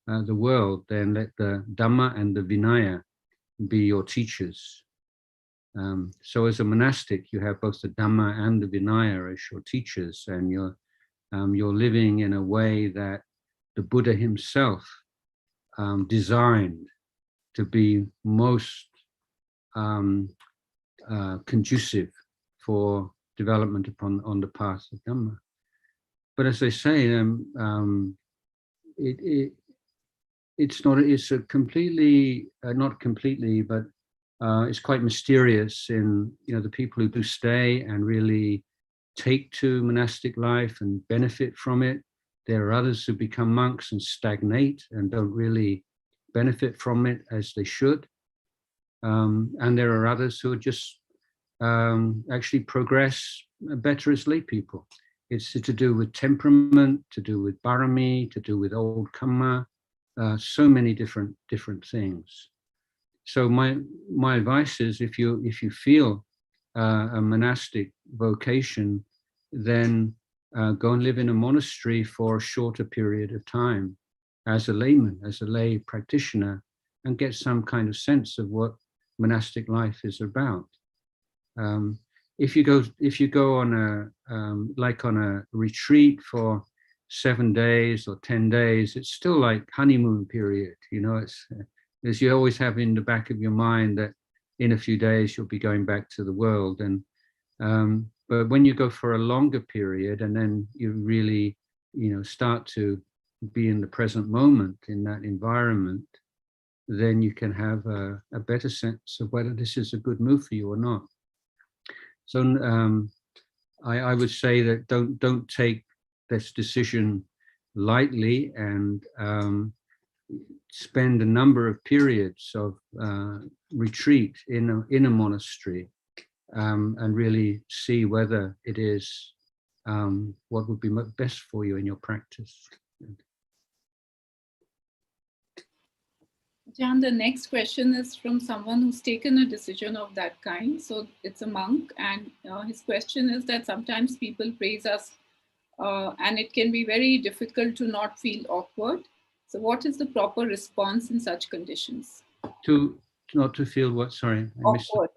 Speaker 2: the world, then let the Dhamma and the Vinaya be your teachers. So as a monastic, you have both the Dhamma and the Vinaya as your teachers, and you're living in a way that the Buddha himself designed to be most conducive for development on the path of Dhamma. But as they say, it's a completely, not completely, but it's quite mysterious in, the people who do stay and really take to monastic life and benefit from it. There are others who become monks and stagnate and don't really benefit from it as they should. And there are others who just actually progress better as lay people. It's to do with temperament, to do with barami, to do with old karma, so many different things. So my advice is, if you feel a monastic vocation, then go and live in a monastery for a shorter period of time as a layman, as a lay practitioner, and get some kind of sense of what monastic life is about. If you go on a retreat for 7 days or 10 days, it's still like honeymoon period. It's as you always have in the back of your mind that in a few days you'll be going back to the world. And but when you go for a longer period, and then you really start to be in the present moment in that environment, then you can have a better sense of whether this is a good move for you or not. So I would say that don't take this decision lightly, and spend a number of periods of retreat in a monastery, and really see whether it is what would be best for you in your practice.
Speaker 1: Ajahn, the next question is from someone who's taken a decision of that kind. So it's a monk, and his question is that sometimes people praise us, and it can be very difficult to not feel awkward. So what is the proper response in such conditions?
Speaker 2: Not to feel what? Sorry, I missed
Speaker 1: awkward.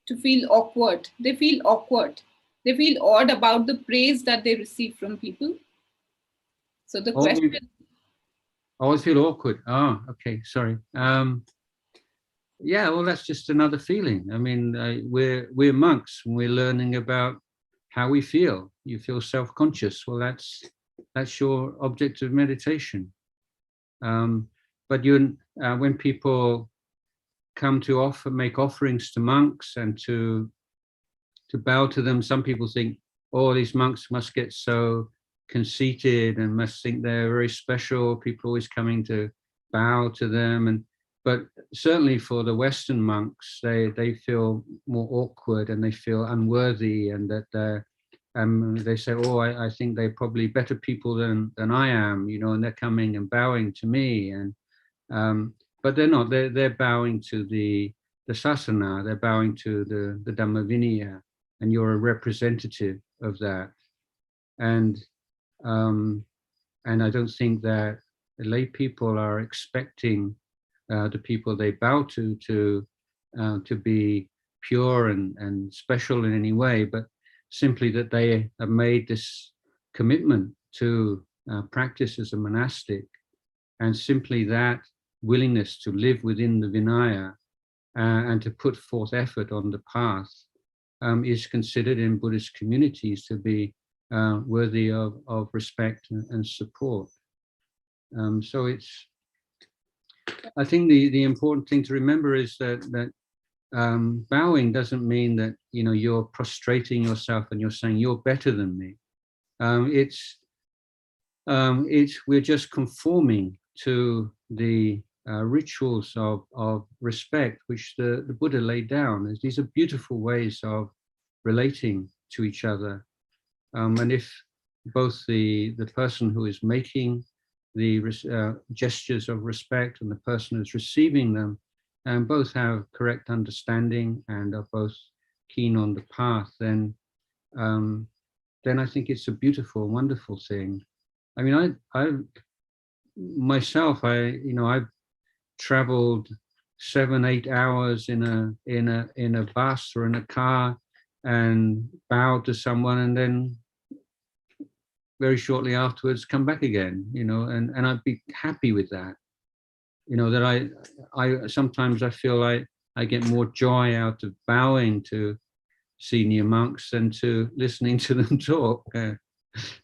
Speaker 1: To feel awkward. They feel awkward. They feel odd about the praise that they receive from people. So the question...
Speaker 2: I always feel awkward. Oh, okay, sorry. Yeah, well, that's just another feeling. I mean, we're monks, and we're learning about how we feel. You feel self-conscious. Well, that's your object of meditation. But when people come to make offerings to monks and to bow to them, some people think, oh, these monks must get so conceited and must think they're very special. People always coming to bow to them, but certainly for the Western monks, they feel more awkward and they feel unworthy, and that they say, oh, I think they're probably better people than I am, and they're coming and bowing to me, and but they're not. They're bowing to the sasana. They're bowing to the Dhamma Vinaya, and you're a representative of that. And I don't think that the lay people are expecting the people they bow to be pure and special in any way, but simply that they have made this commitment to practice as a monastic, and simply that willingness to live within the Vinaya and to put forth effort on the path is considered in Buddhist communities to be worthy of respect and support. So I think the important thing to remember is that bowing doesn't mean that you're prostrating yourself and you're saying you're better than me. We're just conforming to the rituals of respect which the Buddha laid down. These are beautiful ways of relating to each other. And if both the person who is making the gestures of respect and the person who's receiving them, and both have correct understanding and are both keen on the path, then I think it's a beautiful, wonderful thing. I mean, I've traveled 7-8 hours in a bus or in a car and bowed to someone, and then very shortly afterwards come back again, and I'd be happy with that. you know, that I sometimes I feel like I get more joy out of bowing to senior monks than to listening to them talk.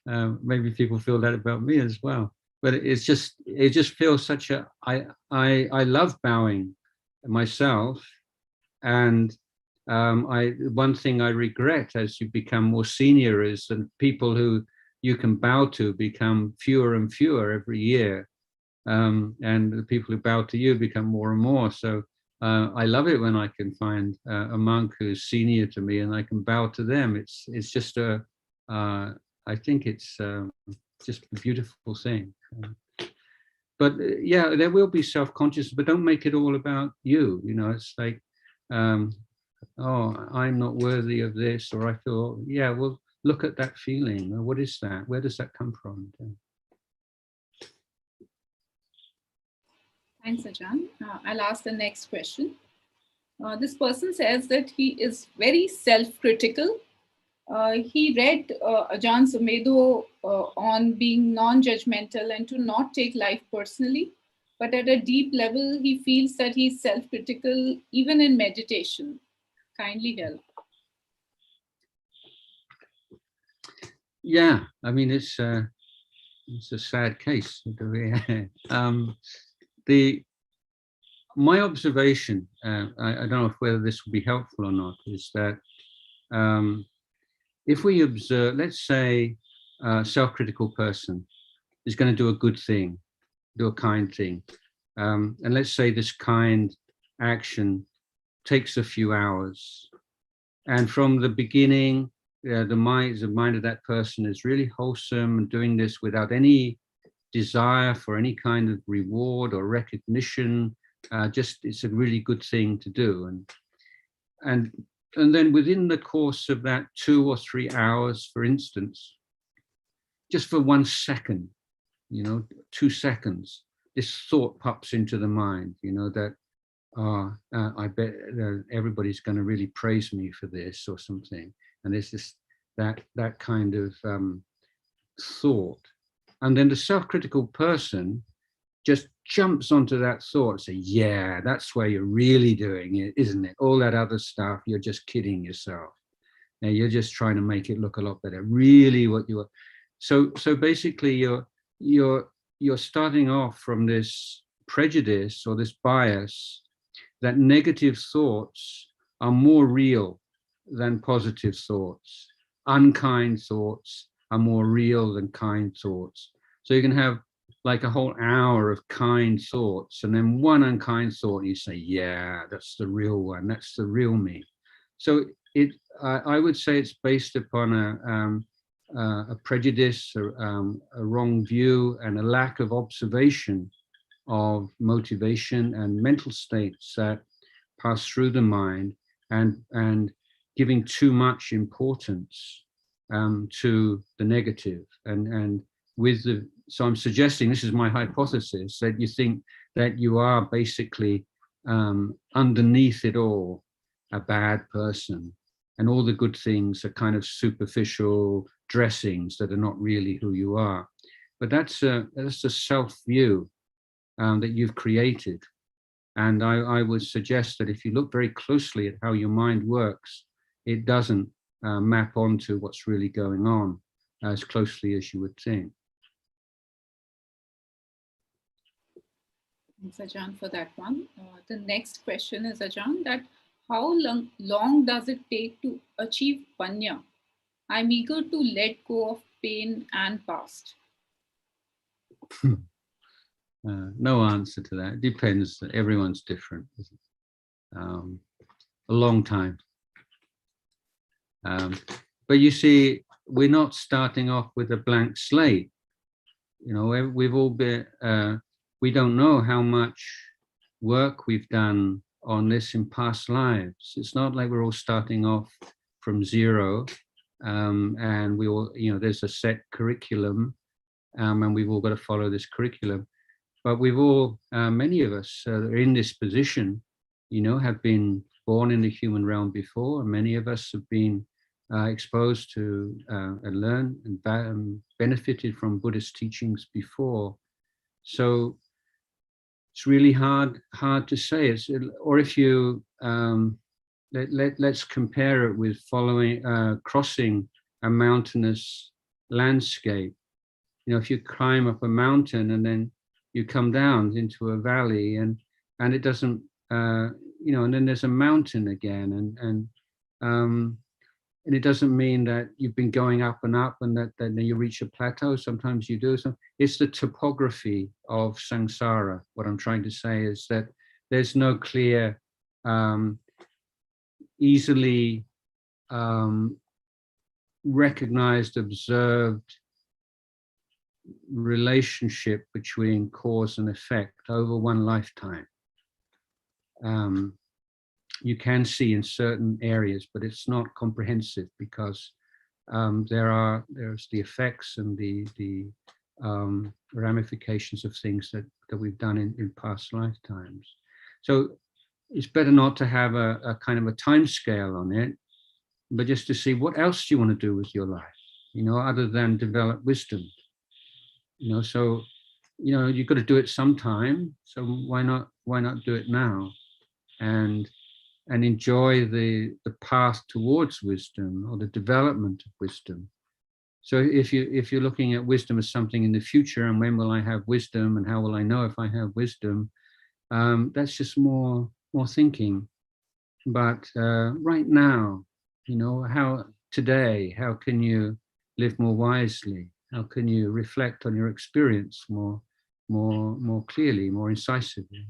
Speaker 2: Maybe people feel that about me as well. But it just feels such a, I love bowing myself. And one thing I regret as you become more senior is that people who you can bow to become fewer and fewer every year. And the people who bow to you become more and more. So I love it when I can find a monk who's senior to me and I can bow to them. It's just a, I think it's just a beautiful thing. But yeah, there will be self-conscious, but don't make it all about you. You know, it's like, oh, I'm not worthy of this, or I feel, yeah, well, look at that feeling. What is that? Where does that come from?
Speaker 1: Thanks, Ajahn. I'll ask the next question. This person says that he is very self-critical. He read Ajahn Sumedho on being non-judgmental and to not take life personally. But at a deep level, he feels that he's self-critical even in meditation. Kindly help.
Speaker 2: Yeah, I mean, it's a sad case. My observation, I don't know whether this will be helpful or not, is that if we observe, let's say a self-critical person is going to do a good thing, do a kind thing. And let's say this kind action takes a few hours. And from the beginning, the mind of that person is really wholesome and doing this without any desire for any kind of reward or recognition. Just it's a really good thing to do. And then within the course of that 2 or 3 hours, for instance, just for 1 second, you know, 2 seconds, this thought pops into the mind, you know, that, I bet everybody's going to really praise me for this or something. And there's this, that kind of thought. And then the self-critical person just jumps onto that thought and say, yeah, that's where you're really doing it, isn't it? All that other stuff, you're just kidding yourself. Now you're just trying to make it look a lot better. Really what you are. So basically you're starting off from this prejudice or this bias that negative thoughts are more real than positive thoughts. Unkind thoughts are more real than kind thoughts. So you can have like a whole hour of kind thoughts and then one unkind thought, and you say, yeah, that's the real one, that's the real me. So I would say it's based upon a prejudice, a wrong view, and a lack of observation of motivation and mental states that pass through the mind, and giving too much importance to the negative. And with the, so I'm suggesting, this is my hypothesis, that you think that you are basically underneath it all a bad person, and all the good things are kind of superficial dressings that are not really who you are. But that's a self-view that you've created. And I would suggest that if you look very closely at how your mind works, it doesn't map onto what's really going on as closely as you would think.
Speaker 1: Thanks, Ajahn, for that one. The next question is, Ajahn, that how long does it take to achieve panya? I'm eager to let go of pain and past.
Speaker 2: No answer to that. It depends. Everyone's different. A long time. But you see, we're not starting off with a blank slate. You know, we've all been, we don't know how much work we've done on this in past lives. It's not like we're all starting off from zero, and we all, you know, there's a set curriculum, and we've all got to follow this curriculum. But we've all, many of us are in this position, you know, have been born in the human realm before, and many of us have been exposed to and learned and benefited from Buddhist teachings before. So it's really hard to say. Or if you let's compare it with crossing a mountainous landscape. You know, if you climb up a mountain and then you come down into a valley, and it doesn't, you know, and then there's a mountain again, and it doesn't mean that you've been going up and up and that then you reach a plateau. Sometimes you do. So it's the topography of samsara. What I'm trying to say is that there's no clear, easily recognized, observed relationship between cause and effect over one lifetime. You can see in certain areas, but it's not comprehensive, because there's the effects and the ramifications of things that we've done in past lifetimes. So it's better not to have a kind of a time scale on it, but just to see what else do you want to do with your life, you know, other than develop wisdom. You know, so, you know, you've got to do it sometime. So why not do it now, and enjoy the path towards wisdom, or the development of wisdom. So if you're looking at wisdom as something in the future, and when will I have wisdom, and how will I know if I have wisdom, that's just more thinking. But right now, you know, how can you live more wisely? How can you reflect on your experience more clearly, more incisively?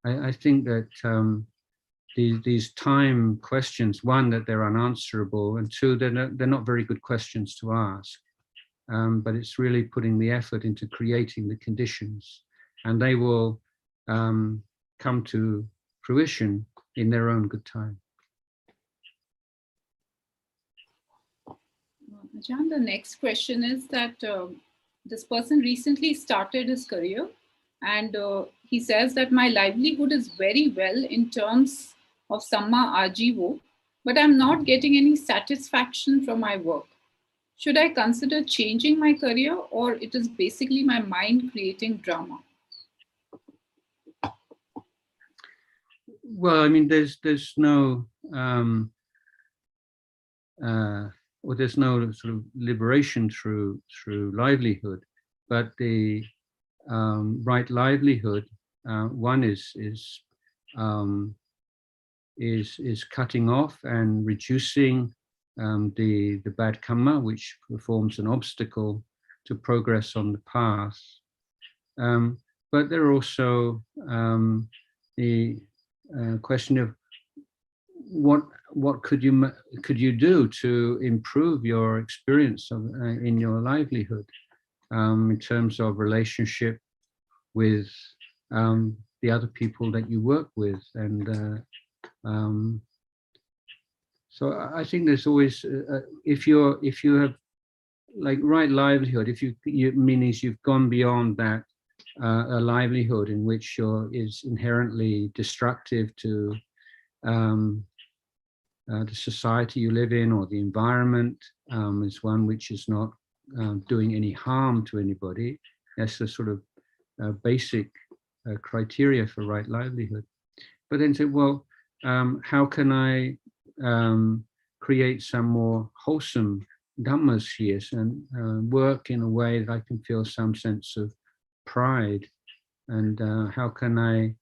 Speaker 2: I think that these time questions, one, that they're unanswerable, and two, they're not very good questions to ask. But it's really putting the effort into creating the conditions, and they will come to fruition in their own good time.
Speaker 1: Ajahn, the next question is that this person recently started his career, and he says that my livelihood is very well in terms of Samma Ajivo, but I'm not getting any satisfaction from my work. Should I consider changing my career, or it is basically my mind creating drama?
Speaker 2: Well, I mean, there's no there's no sort of liberation through livelihood, but the right livelihood, one is cutting off and reducing the bad karma, which forms an obstacle to progress on the path. But there are also the question of what could you do to improve your experience of, in your livelihood, in terms of relationship with the other people that you work with, and so I think there's always if you have like right livelihood, if you meanings you've gone beyond that a livelihood in which is inherently destructive to the society you live in, or the environment, is one which is not doing any harm to anybody. That's the sort of basic criteria for right livelihood. But then say, well, how can I create some more wholesome dhammas here, and work in a way that I can feel some sense of pride, and how can I?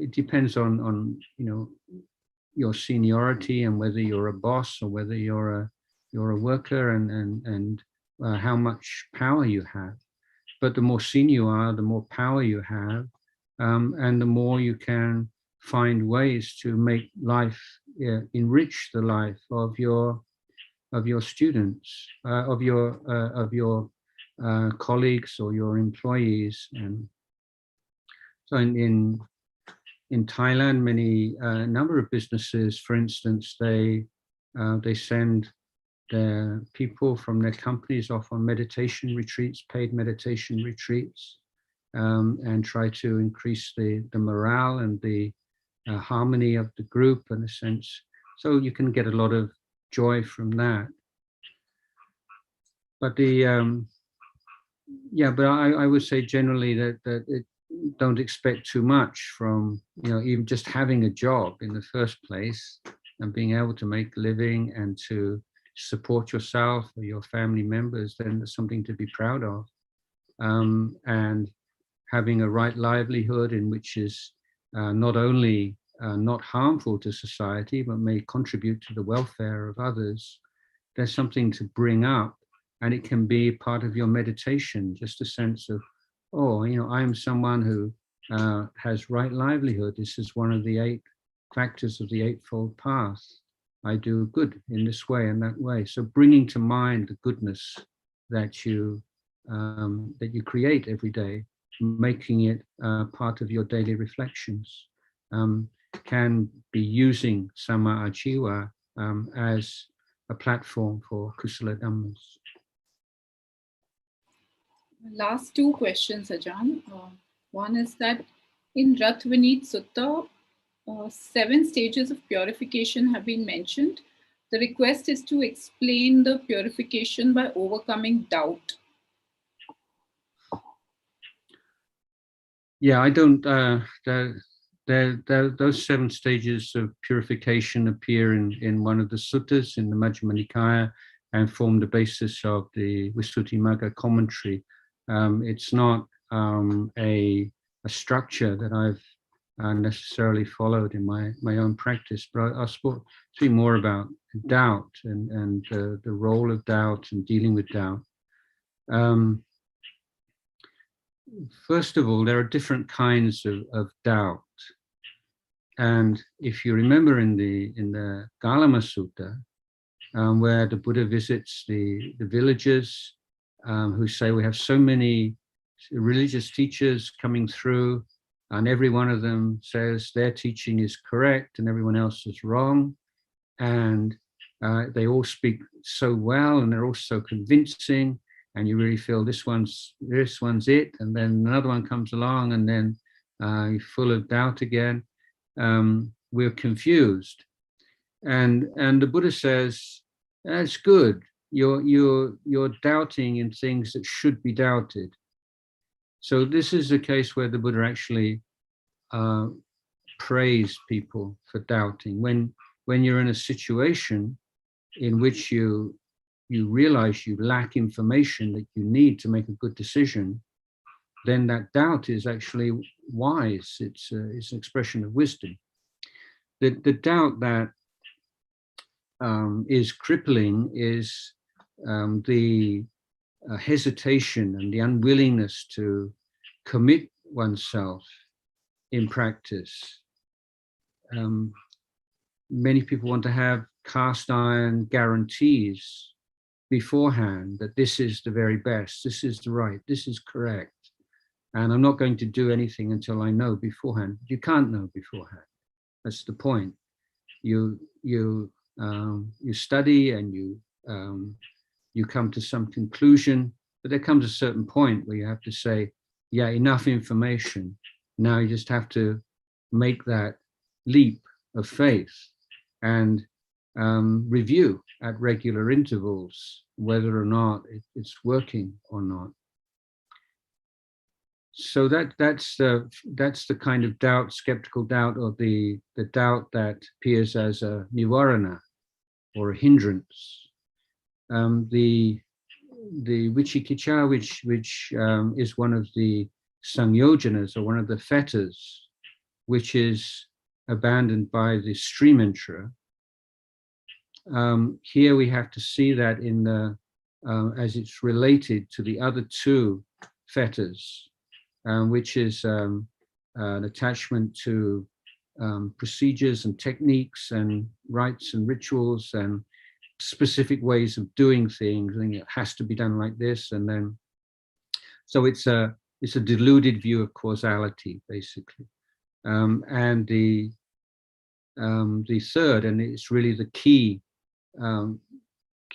Speaker 2: It depends on you know, your seniority, and whether you're a boss or whether you're a worker, and how much power you have. But the more senior you are, the more power you have, and the more you can find ways to make life, enrich the life of your students, of your colleagues or your employees. And so in Thailand, many number of businesses, for instance, they send their people from their companies off on meditation retreats, paid meditation retreats, and try to increase the morale and the harmony of the group, in a sense. So you can get a lot of joy from that. But the but I would say generally that don't expect too much from, even just having a job in the first place and being able to make a living and to support yourself or your family members, then there's something to be proud of. And having a right livelihood in which is not only not harmful to society, but may contribute to the welfare of others, there's something to bring up, and it can be part of your meditation, just a sense of, oh, I'm someone who has right livelihood. This is one of the 8 factors of the Eightfold Path. I do good in this way and that way. So bringing to mind the goodness that you create every day, making it part of your daily reflections, can be using Sama Ajiva as a platform for Kusala Dhammas.
Speaker 1: Last 2 questions, Ajahn. One is that in Ratvanit Sutta, 7 stages of purification have been mentioned. The request is to explain the purification by overcoming doubt.
Speaker 2: Yeah, I don't. Those 7 stages of purification appear in one of the suttas in the Majjhima Nikaya and form the basis of the Visuddhimagga commentary. It's not a structure that I've necessarily followed in my own practice, but I'll speak more about doubt and the role of doubt and dealing with doubt. First of all, there are different kinds of doubt. And if you remember in the Galama Sutta, where the Buddha visits the villagers who say we have so many religious teachers coming through, and every one of them says their teaching is correct and everyone else is wrong. And they all speak so well and they're all so convincing, and you really feel this one's it. And then another one comes along and then you're full of doubt again. We're confused. And the Buddha says, that's good. You're doubting in things that should be doubted. So this is a case where the Buddha actually praised people for doubting. When you're in a situation in which you realize you lack information that you need to make a good decision, then that doubt is actually wise. It's an expression of wisdom. The doubt that is crippling is the hesitation and the unwillingness to commit oneself in practice. Many people want to have cast iron guarantees beforehand that this is the very best, this is the right, this is correct, and I'm not going to do anything until I know beforehand. You can't know beforehand. That's the point. You study and you come to some conclusion, but there comes a certain point where you have to say, yeah, enough information. Now you just have to make that leap of faith and review at regular intervals whether or not it's working or not. So that's the kind of doubt, skeptical doubt, or the doubt that appears as a nivarana or a hindrance. The vicikicca, which is one of the sangyojanas, or one of the fetters, which is abandoned by the stream enterer. Here we have to see that in the as it's related to the other 2 fetters, which is an attachment to procedures and techniques and rites and rituals and specific ways of doing things, and it has to be done like this. And then, so it's a deluded view of causality, basically. And the third, and it's really the key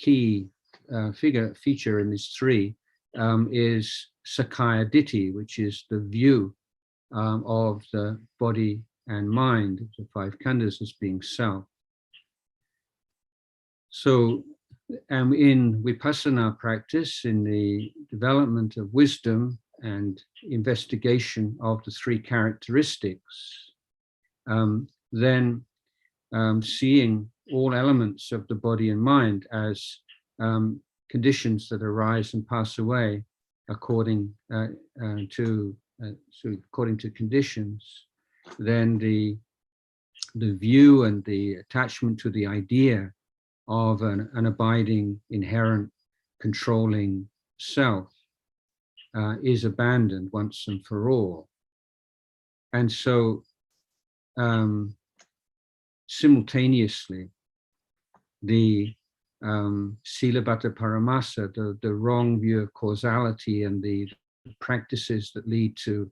Speaker 2: feature in these 3, is Sakkaya Ditthi, which is the view of the body and mind, the 5 khandhas, as being self. So, in Vipassana practice, in the development of wisdom and investigation of the three characteristics, then seeing all elements of the body and mind as conditions that arise and pass away according to conditions, then the view and the attachment to the idea of an abiding, inherent, controlling self is abandoned once and for all. And so simultaneously, the Silabhata Paramasa, the wrong view of causality and the practices that lead to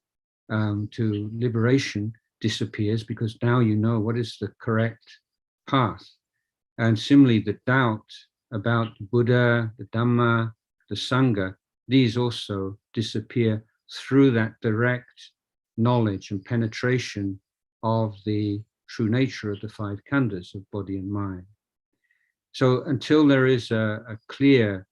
Speaker 2: liberation disappears, because now you know what is the correct path. And similarly, the doubt about the Buddha, the Dhamma, the Sangha, these also disappear through that direct knowledge and penetration of the true nature of the five khandhas of body and mind. So until there is a clear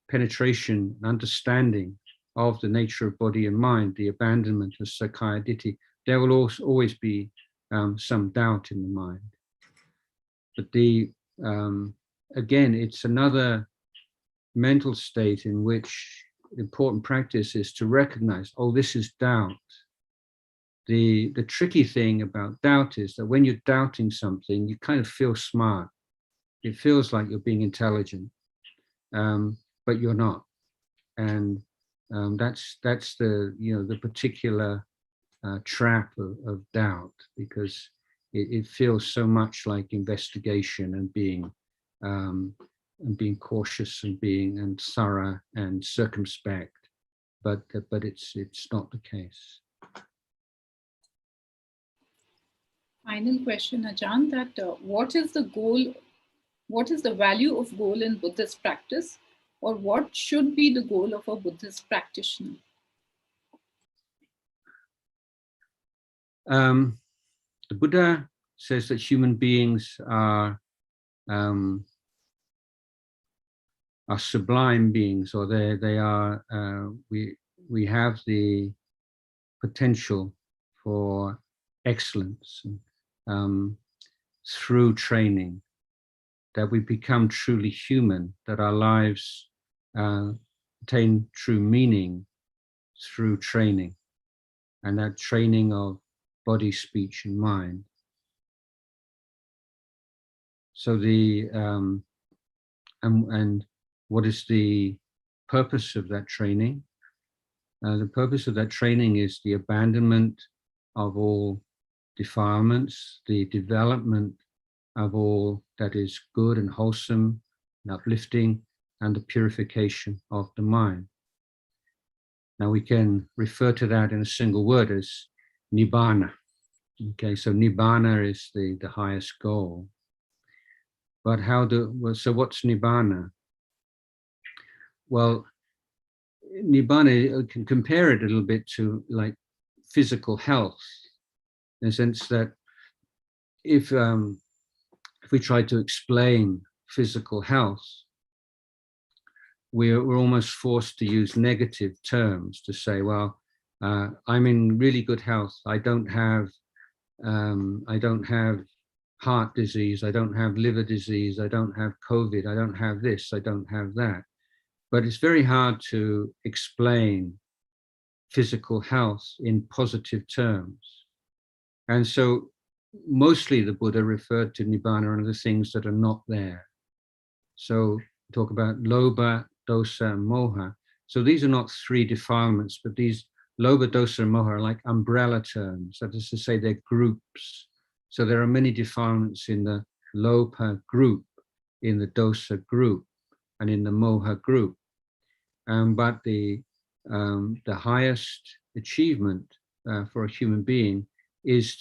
Speaker 2: penetration and understanding of the nature of body and mind, the abandonment of Sakkaya Ditthi, there will also always be some doubt in the mind. But again, it's another mental state in which important practice is to recognize, oh, this is doubt. The tricky thing about doubt is that when you're doubting something, you kind of feel smart. It feels like you're being intelligent, but you're not. And that's the particular trap of doubt, because it feels so much like investigation and being cautious and thorough and circumspect, but it's not the case.
Speaker 1: Final question, Ajahn, that what is the goal? What is the value of goal in Buddhist practice, or what should be the goal of a Buddhist practitioner?
Speaker 2: The Buddha says that human beings are sublime beings, or they are. We have the potential for excellence through training, that we become truly human, that our lives attain true meaning through training, and that training of body, speech, and mind. So and what is the purpose of that training? The purpose of that training is the abandonment of all defilements, the development of all that is good and wholesome and uplifting, and the purification of the mind. Now we can refer to that in a single word as Nibbana. Okay, so Nibbana is the highest goal. But so what's Nibbana? Well, Nibbana, you can compare it a little bit to like physical health, in the sense that if we try to explain physical health, we're almost forced to use negative terms to say, well, I'm in really good health. I don't have heart disease. I don't have liver disease. I don't have COVID. I don't have this. I don't have that. But it's very hard to explain physical health in positive terms. And so mostly the Buddha referred to Nibbana and the things that are not there. So talk about lobha, dosa, and moha. So these are not three defilements, but these lobha, dosa, and moha are like umbrella terms. That is to say, they're groups. So there are many defilements in the lobha group, in the dosa group, and in the moha group. But the highest achievement for a human being is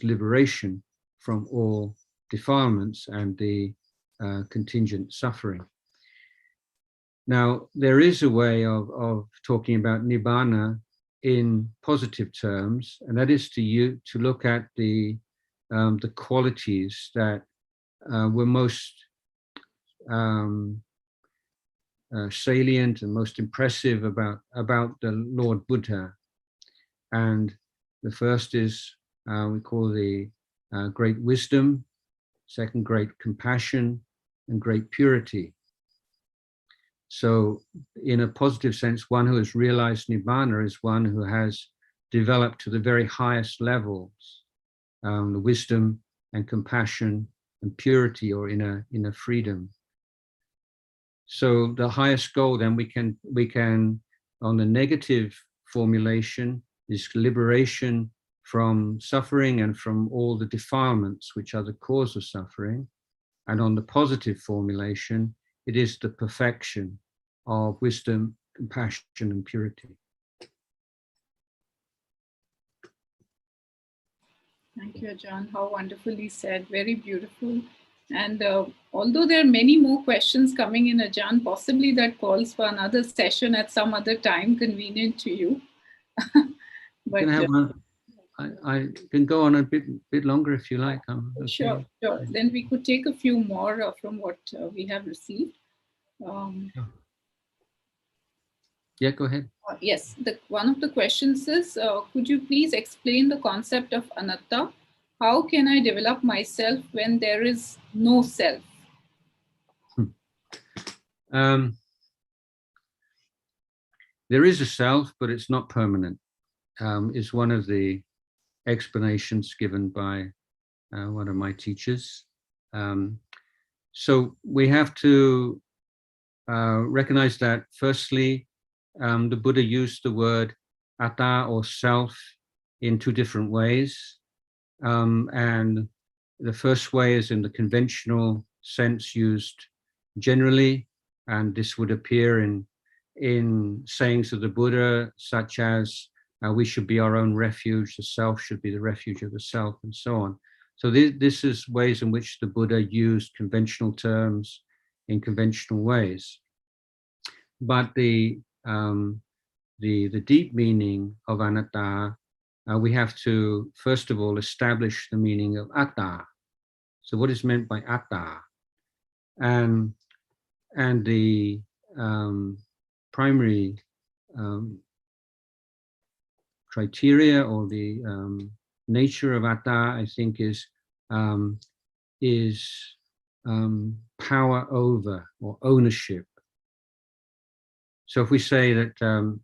Speaker 2: liberation from all defilements and the contingent suffering. Now, there is a way of talking about Nibbana in positive terms, and that is to look at the qualities that were most salient and most impressive about the Lord Buddha. And the first is we call the great wisdom, second great compassion, and great purity. So in a positive sense, one who has realized Nibbana is one who has developed to the very highest levels, the wisdom and compassion and purity, or inner freedom. So the highest goal then we can on the negative formulation is liberation from suffering and from all the defilements which are the cause of suffering. And on the positive formulation, it is the perfection of wisdom, compassion, and purity.
Speaker 1: Thank you, Ajahn. How wonderfully said. Very beautiful. And although there are many more questions coming in, Ajahn, possibly that calls for another session at some other time convenient to you. But
Speaker 2: I can go on a bit longer if you like. Okay.
Speaker 1: Sure. Then we could take a few more from what we have received.
Speaker 2: Yeah, go ahead.
Speaker 1: Yes, one of the questions is, could you please explain the concept of anatta? How can I develop myself when there is no self?
Speaker 2: There is a self, but it's not permanent, is one of the explanations given by one of my teachers. So we have to recognize that, firstly, the Buddha used the word atta, or self, in two different ways. And the first way is in the conventional sense used generally, and this would appear in sayings of the Buddha, such as we should be our own refuge, the self should be the refuge of the self, and so on. So this is ways in which the Buddha used conventional terms in conventional ways. But the deep meaning of anatta, we have to first of all establish the meaning of atta. So what is meant by atta? And the primary criteria, or the nature of atta, I think, is power over, or ownership. So if we say that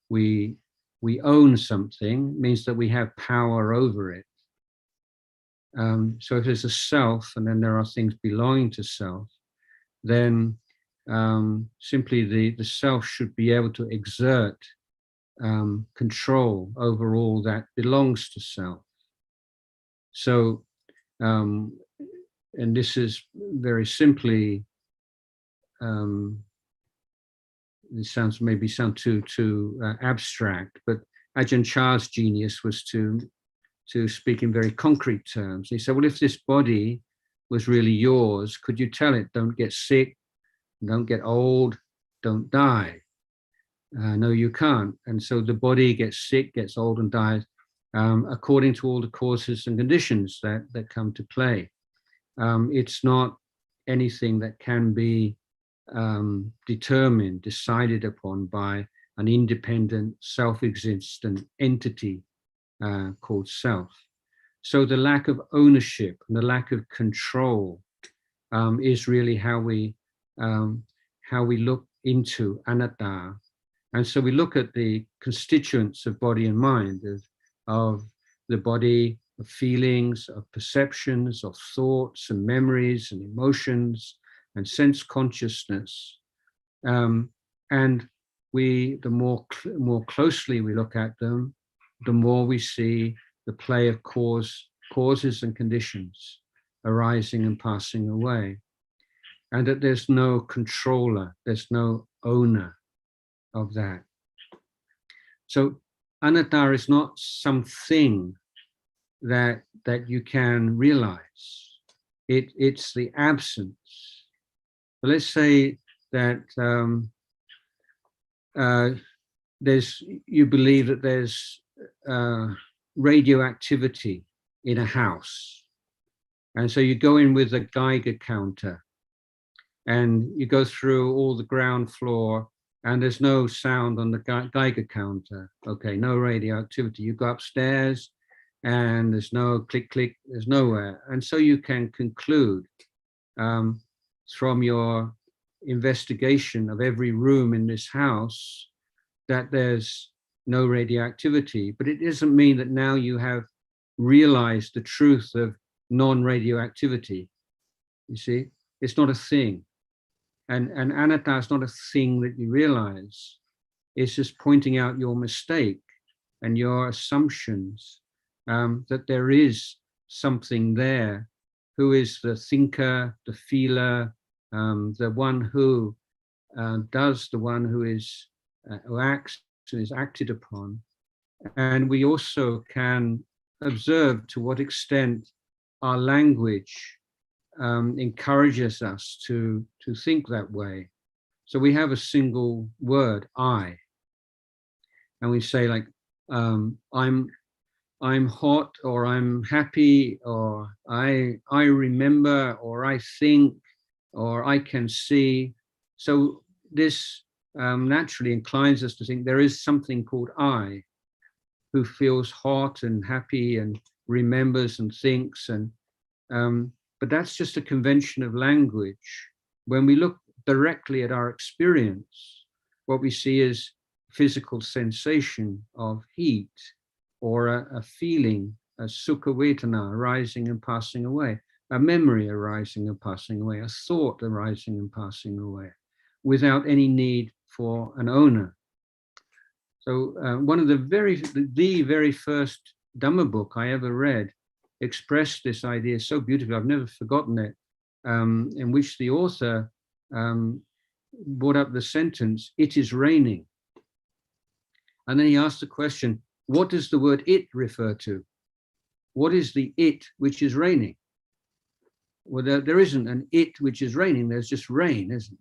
Speaker 2: we own something, it means that we have power over it. So if there's a self, and then there are things belonging to self, then simply the self should be able to exert control over all that belongs to self. So, and this is very simply, this sound too abstract, but Ajahn Chah's genius was to speak in very concrete terms. He said, well, if this body was really yours, could you tell it, don't get sick, don't get old, don't die? No, you can't. And so the body gets sick, gets old, and dies according to all the causes and conditions that come to play. It's not anything that can be determined, decided upon by an independent, self-existent entity called self. So the lack of ownership and the lack of control is really how we look into anatta. And so we look at the constituents of body and mind, of the body, of feelings, of perceptions, of thoughts and memories and emotions and sense consciousness. And the more closely we look at them, the more we see the play of causes and conditions arising and passing away. And that there's no controller, there's no owner of that. So anatta is not something that you can realize. It's the absence. But let's say that you believe that there's radioactivity in a house. And so you go in with a Geiger counter and you go through all the ground floor and there's no sound on the Geiger counter. Okay, no radioactivity. You go upstairs and there's no click, click, there's nowhere. And so you can conclude from your investigation of every room in this house that there's no radioactivity. But it doesn't mean that now you have realized the truth of non-radioactivity. You see, it's not a thing. And anatta is not a thing that you realize. It's just pointing out your mistake and your assumptions that there is something there who is the thinker, the feeler, the one who does, the one who is who acts and is acted upon. And we also can observe to what extent our language encourages us to think that way. So we have a single word, I, and we say like, I'm hot, or I'm happy, or I remember, or I think, or I can see. So this naturally inclines us to think there is something called I, who feels hot and happy and remembers and thinks, and but that's just a convention of language. When we look directly at our experience, what we see is physical sensation of heat, or a feeling, a sukha vedana arising and passing away, a memory arising and passing away, a thought arising and passing away, without any need for an owner. So one of the very first Dhamma book I ever read expressed this idea so beautifully. I've never forgotten it, in which the author brought up the sentence, "It is raining." And then he asked the question, what does the word it refer to? What is the it which is raining? Well, there isn't an it which is raining, there's just rain, isn't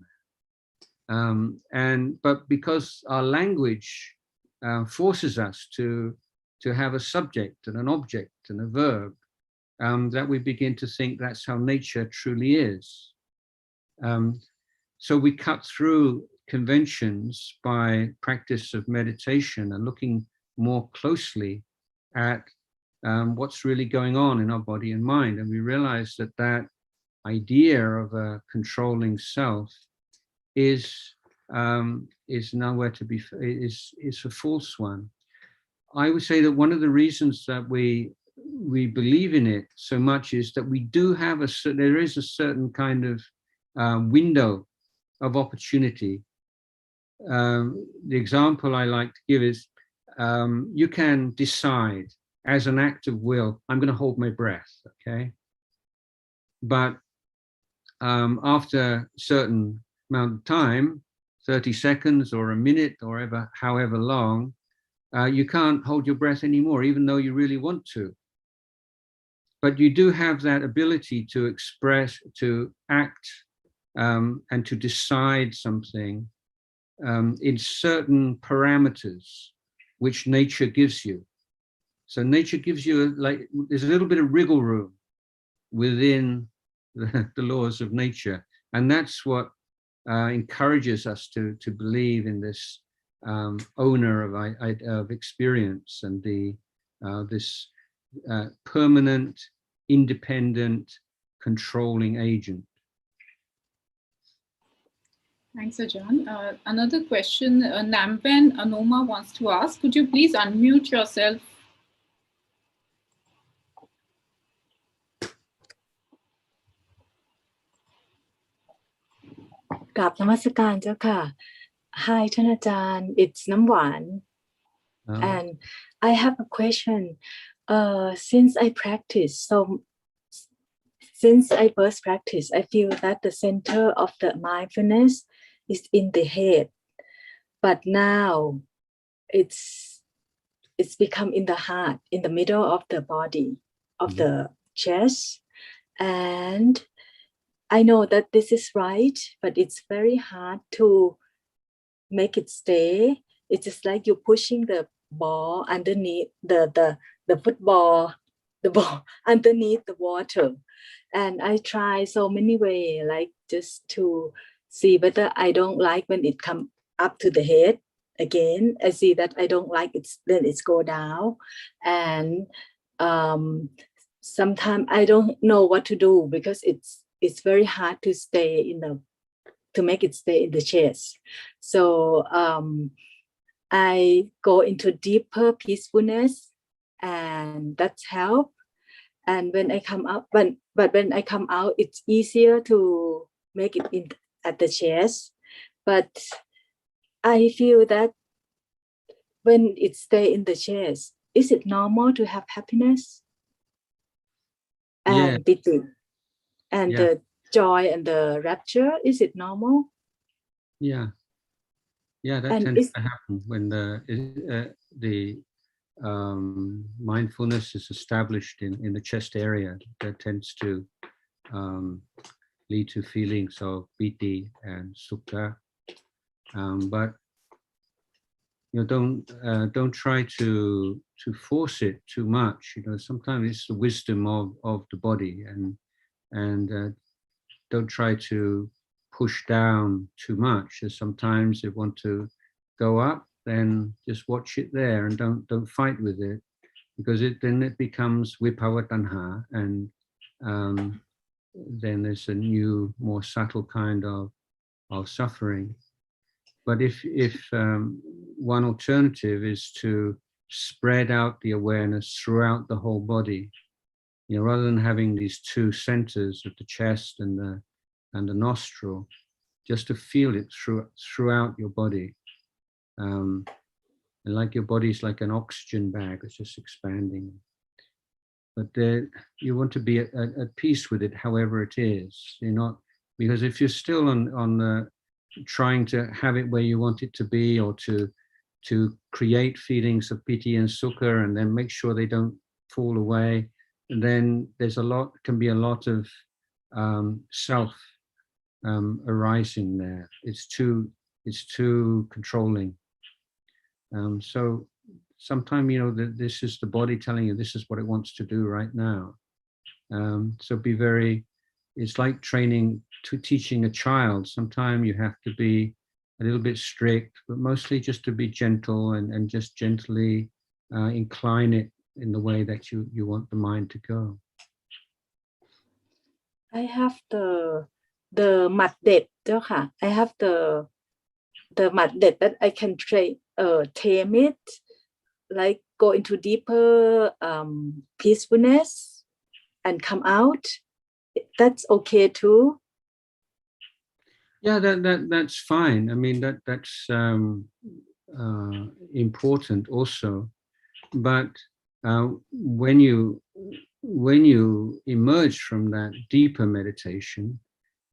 Speaker 2: there? But because our language forces us to have a subject and an object and a verb, that we begin to think that's how nature truly is. So we cut through conventions by practice of meditation and looking more closely at what's really going on in our body and mind. And we realize that that idea of a controlling self is nowhere to be, is a false one. I would say that one of the reasons that we believe in it so much is that we do have there is a certain kind of window of opportunity. The example I like to give is, you can decide as an act of will, I'm going to hold my breath, okay? But after a certain amount of time, 30 seconds or a minute or however long, you can't hold your breath anymore, even though you really want to. But you do have that ability to express, to act, and to decide something in certain parameters which nature gives you. So nature gives you, like, there's a little bit of wriggle room within the laws of nature. And that's what encourages us to believe in this owner of experience and this permanent, independent, controlling agent.
Speaker 1: Thanks, Ajahn. Another question, Nampen Anoma wants to ask, could you please unmute yourself?
Speaker 4: กราบนมัสการเจ้าค่ะ Hi ท่านอาจารย์ it's น้ำหวาน and I have a question. Since I first practice, I feel that the center of the mindfulness is in the head, but now it's become in the heart, in the middle of the body, of the chest, and I know that this is right, but it's very hard to make it stay. It's just like you're pushing the ball underneath the football, the ball underneath the water. And I try so many ways, like just to see whether I don't like when it come up to the head again. I see that I don't like it, then it's go down. And sometimes I don't know what to do because it's very hard to stay in the, to make it stay in the chest. So I go into deeper peacefulness, and that's help. And when I come out, but when I come out, it's easier to make it in at the chest. But I feel that when it stay in the chest, is it normal to have happiness and pity and the joy and the rapture? Is it normal?
Speaker 2: Yeah, that tends to happen when the mindfulness is established in the chest area. That tends to lead to feelings of piti and sukha. But you know, don't try to force it too much. You know, sometimes it's the wisdom of the body, and don't try to push down too much. As sometimes you want to go up, then just watch it there and don't fight with it, because then it becomes vipavatanha, and then there's a new, more subtle kind of suffering. But if one alternative is to spread out the awareness throughout the whole body, you know, rather than having these two centers of the chest and the nostril, just to feel it throughout your body. And like your body's like an oxygen bag, it's just expanding. But you want to be at peace with it, however it is. You're not, because if you're still on the trying to have it where you want it to be, or to create feelings of piti and sukha and then make sure they don't fall away, and then can be a lot of self arising there. It's too controlling. So sometimes, you know, this is the body telling you this is what it wants to do right now. So be very, it's like teaching a child. Sometimes you have to be a little bit strict, but mostly just to be gentle and just gently incline it in the way that you want the mind to go.
Speaker 4: I have the mat det, I have the mat det that I can tame it, like go into deeper peacefulness and come out. That's okay too.
Speaker 2: Yeah, that's fine. I mean, that's important also. But when you emerge from that deeper meditation,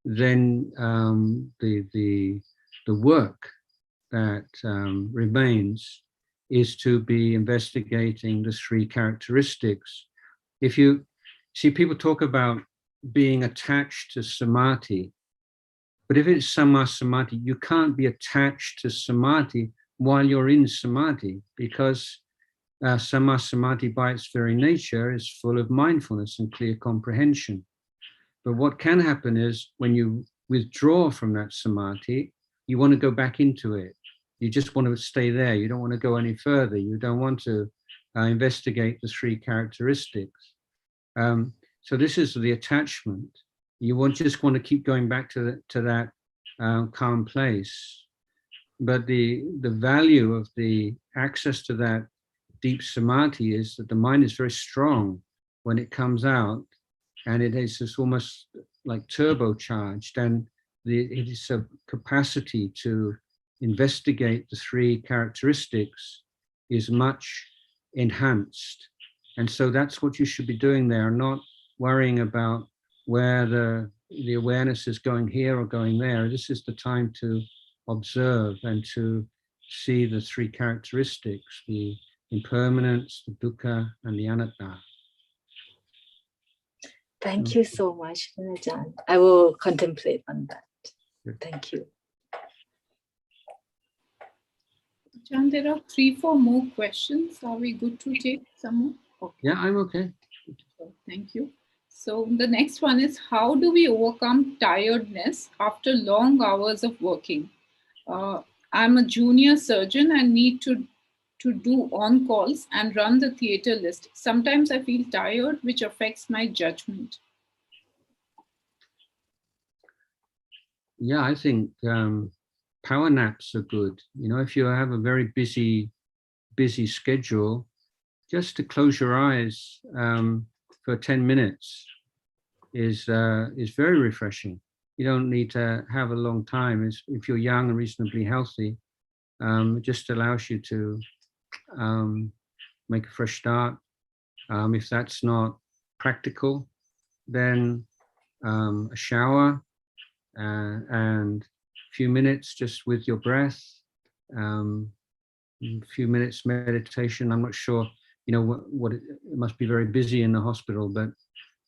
Speaker 2: then the work that remains is to be investigating the three characteristics. If you see, people talk about being attached to samadhi, but if it's samma samadhi, you can't be attached to samadhi while you're in samadhi, because samma samadhi by its very nature is full of mindfulness and clear comprehension. But what can happen is when you withdraw from that samadhi, you want to go back into it. You just want to stay there. You don't want to go any further. You don't want to investigate the three characteristics. So this is the attachment. You just want to keep going back to that calm place. But the value of the access to that deep samadhi is that the mind is very strong when it comes out, and it is just almost like turbocharged, and it is a capacity to investigate the three characteristics is much enhanced. And so that's what you should be doing there, not worrying about where the awareness is going here or going there. This is the time to observe and to see the three characteristics, the impermanence, the dukkha, and the anatta.
Speaker 4: Thank you so much, Ajahn. I will contemplate on that. Thank you.
Speaker 1: Ajahn, there are 3-4 more questions. Are we good to take some more? Okay.
Speaker 2: Yeah, I'm okay.
Speaker 1: Thank you. So the next one is, how do we overcome tiredness after long hours of working? I'm a junior surgeon and need to do on calls and run the theater list. Sometimes I feel tired, which affects my judgment.
Speaker 2: Yeah, I think power naps are good. You know, if you have a very busy schedule, just to close your eyes for 10 minutes is very refreshing. You don't need to have a long time. If you're young and reasonably healthy, it just allows you to make a fresh start. If that's not practical, then a shower and a few minutes just with your breath, a few minutes meditation. I'm not sure, you know, what it must be very busy in the hospital, but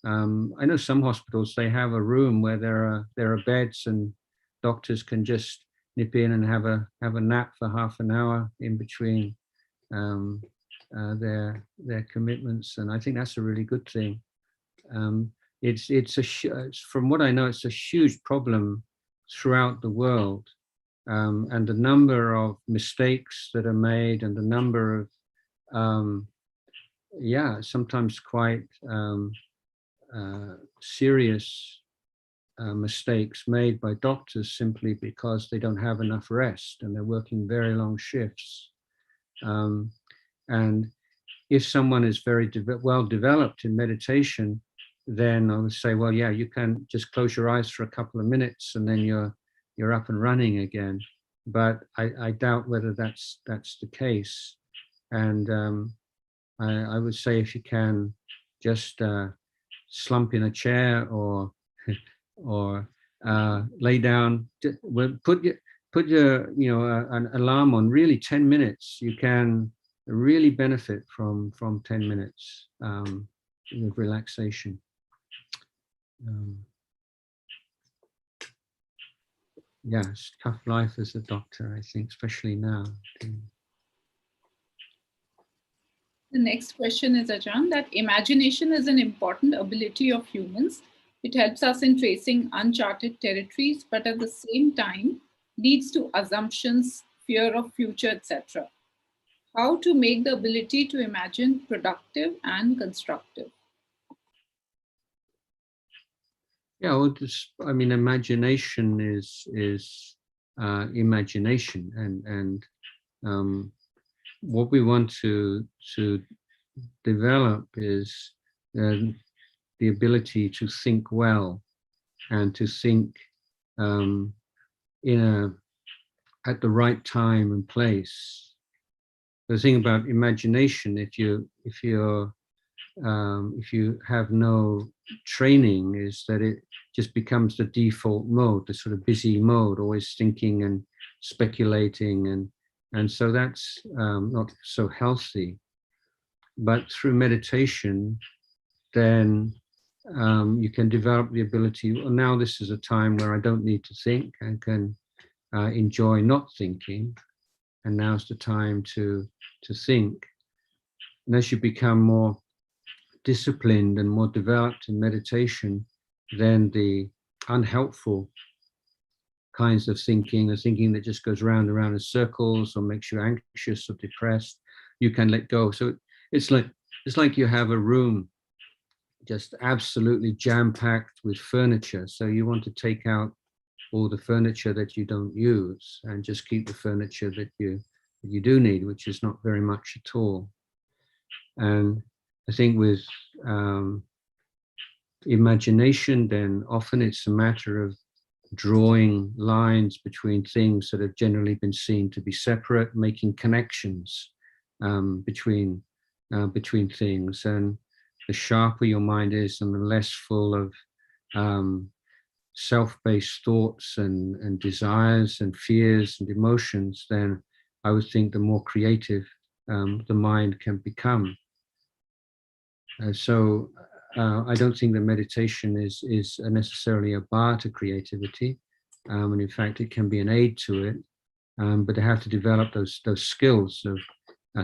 Speaker 2: I know some hospitals, they have a room where there are beds and doctors can just nip in and have a nap for half an hour in between their commitments, and I think that's a really good thing. It's from what I know, it's a huge problem throughout the world, and the number of mistakes that are made and the number of sometimes quite serious mistakes made by doctors simply because they don't have enough rest and they're working very long shifts. And if someone is very well developed in meditation, then I would say, well, yeah, you can just close your eyes for a couple of minutes and then you're up and running again. But I doubt whether that's the case. And I would say, if you can, just slump in a chair or lay down, put your an alarm on, really 10 minutes. You can really benefit from 10 minutes of relaxation. Yes, tough life as a doctor, I think, especially now.
Speaker 1: The next question is, Ajahn, that imagination is an important ability of humans. It helps us in tracing uncharted territories, but at the same time leads to assumptions, fear of future, etc. How to make the ability to imagine productive and constructive?
Speaker 2: Yeah, well, I mean, imagination is imagination, and what we want to develop is the ability to think well and to think at the right time and place. The thing about imagination, if you have no training, is that it just becomes the default mode, the sort of busy mode, always thinking and speculating, and so that's not so healthy. But through meditation, then you can develop the ability, well, now this is a time where I don't need to think, I can enjoy not thinking, and now's the time to think. And as you become more disciplined and more developed in meditation, then the unhelpful kinds of thinking, the thinking that just goes round and round in circles or makes you anxious or depressed, you can let go. So it's like you have a room just absolutely jam-packed with furniture. So you want to take out all the furniture that you don't use and just keep the furniture that you do need, which is not very much at all. And I think with imagination, then often it's a matter of drawing lines between things that have generally been seen to be separate, making connections between things. And the sharper your mind is and the less full of self-based thoughts and desires and fears and emotions, then I would think the more creative the mind can become. So I don't think that meditation is necessarily a bar to creativity, and in fact it can be an aid to it, but they have to develop those skills of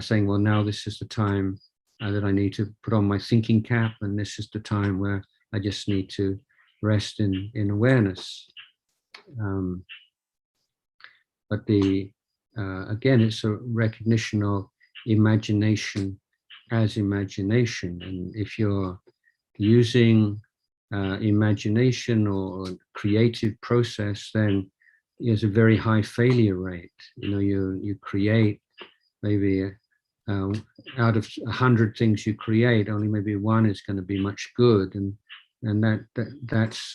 Speaker 2: saying, well, now this is the time that I need to put on my thinking cap, and this is the time where I just need to rest in awareness. But again, it's a recognition of imagination as imagination, and if you're using imagination or creative process, then there's a very high failure rate. You create maybe out of 100 things you create, only maybe one is going to be much good, and that's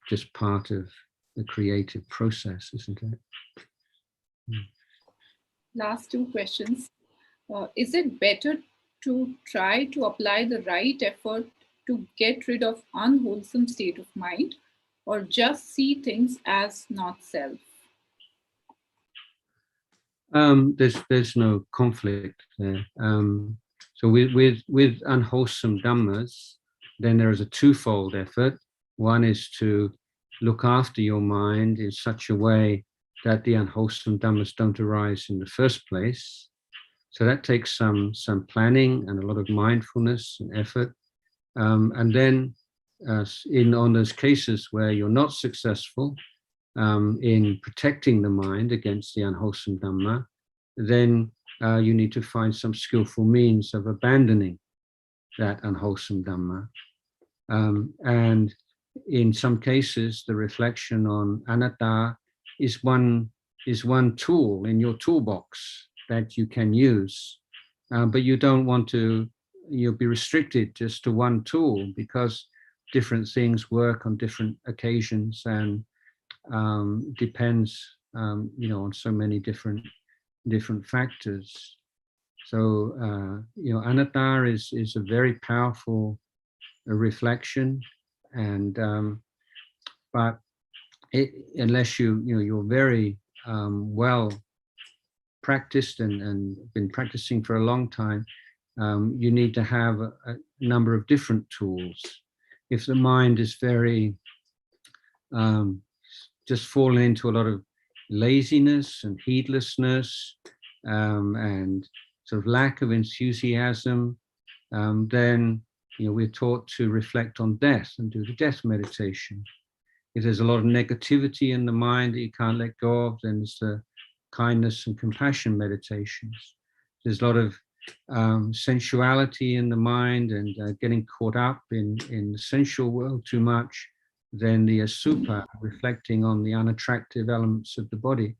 Speaker 2: just part of the creative process, isn't it?
Speaker 1: Last two questions. Is it better to try to apply the right effort to get rid of unwholesome state of mind, or just see things as not self?
Speaker 2: There's no conflict there. So with unwholesome dhammas, then there is a twofold effort. One is to look after your mind in such a way that the unwholesome dhammas don't arise in the first place. So that takes some planning and a lot of mindfulness and effort. And then on those cases where you're not successful in protecting the mind against the unwholesome dhamma, then you need to find some skillful means of abandoning that unwholesome dhamma. And in some cases, the reflection on anatta is one tool in your toolbox that you can use, but you don't want to. You'll be restricted just to one tool, because different things work on different occasions, and depends, on so many different factors. So, anatta is a very powerful reflection, and but unless you're very well practiced and been practicing for a long time, you need to have a number of different tools. If the mind is very just fallen into a lot of laziness and heedlessness and sort of lack of enthusiasm, then we're taught to reflect on death and do the death meditation. If there's a lot of negativity in the mind that you can't let go of, then there's the kindness and compassion meditations. There's a lot of sensuality in the mind and getting caught up in the sensual world too much, then the asubha, reflecting on the unattractive elements of the body,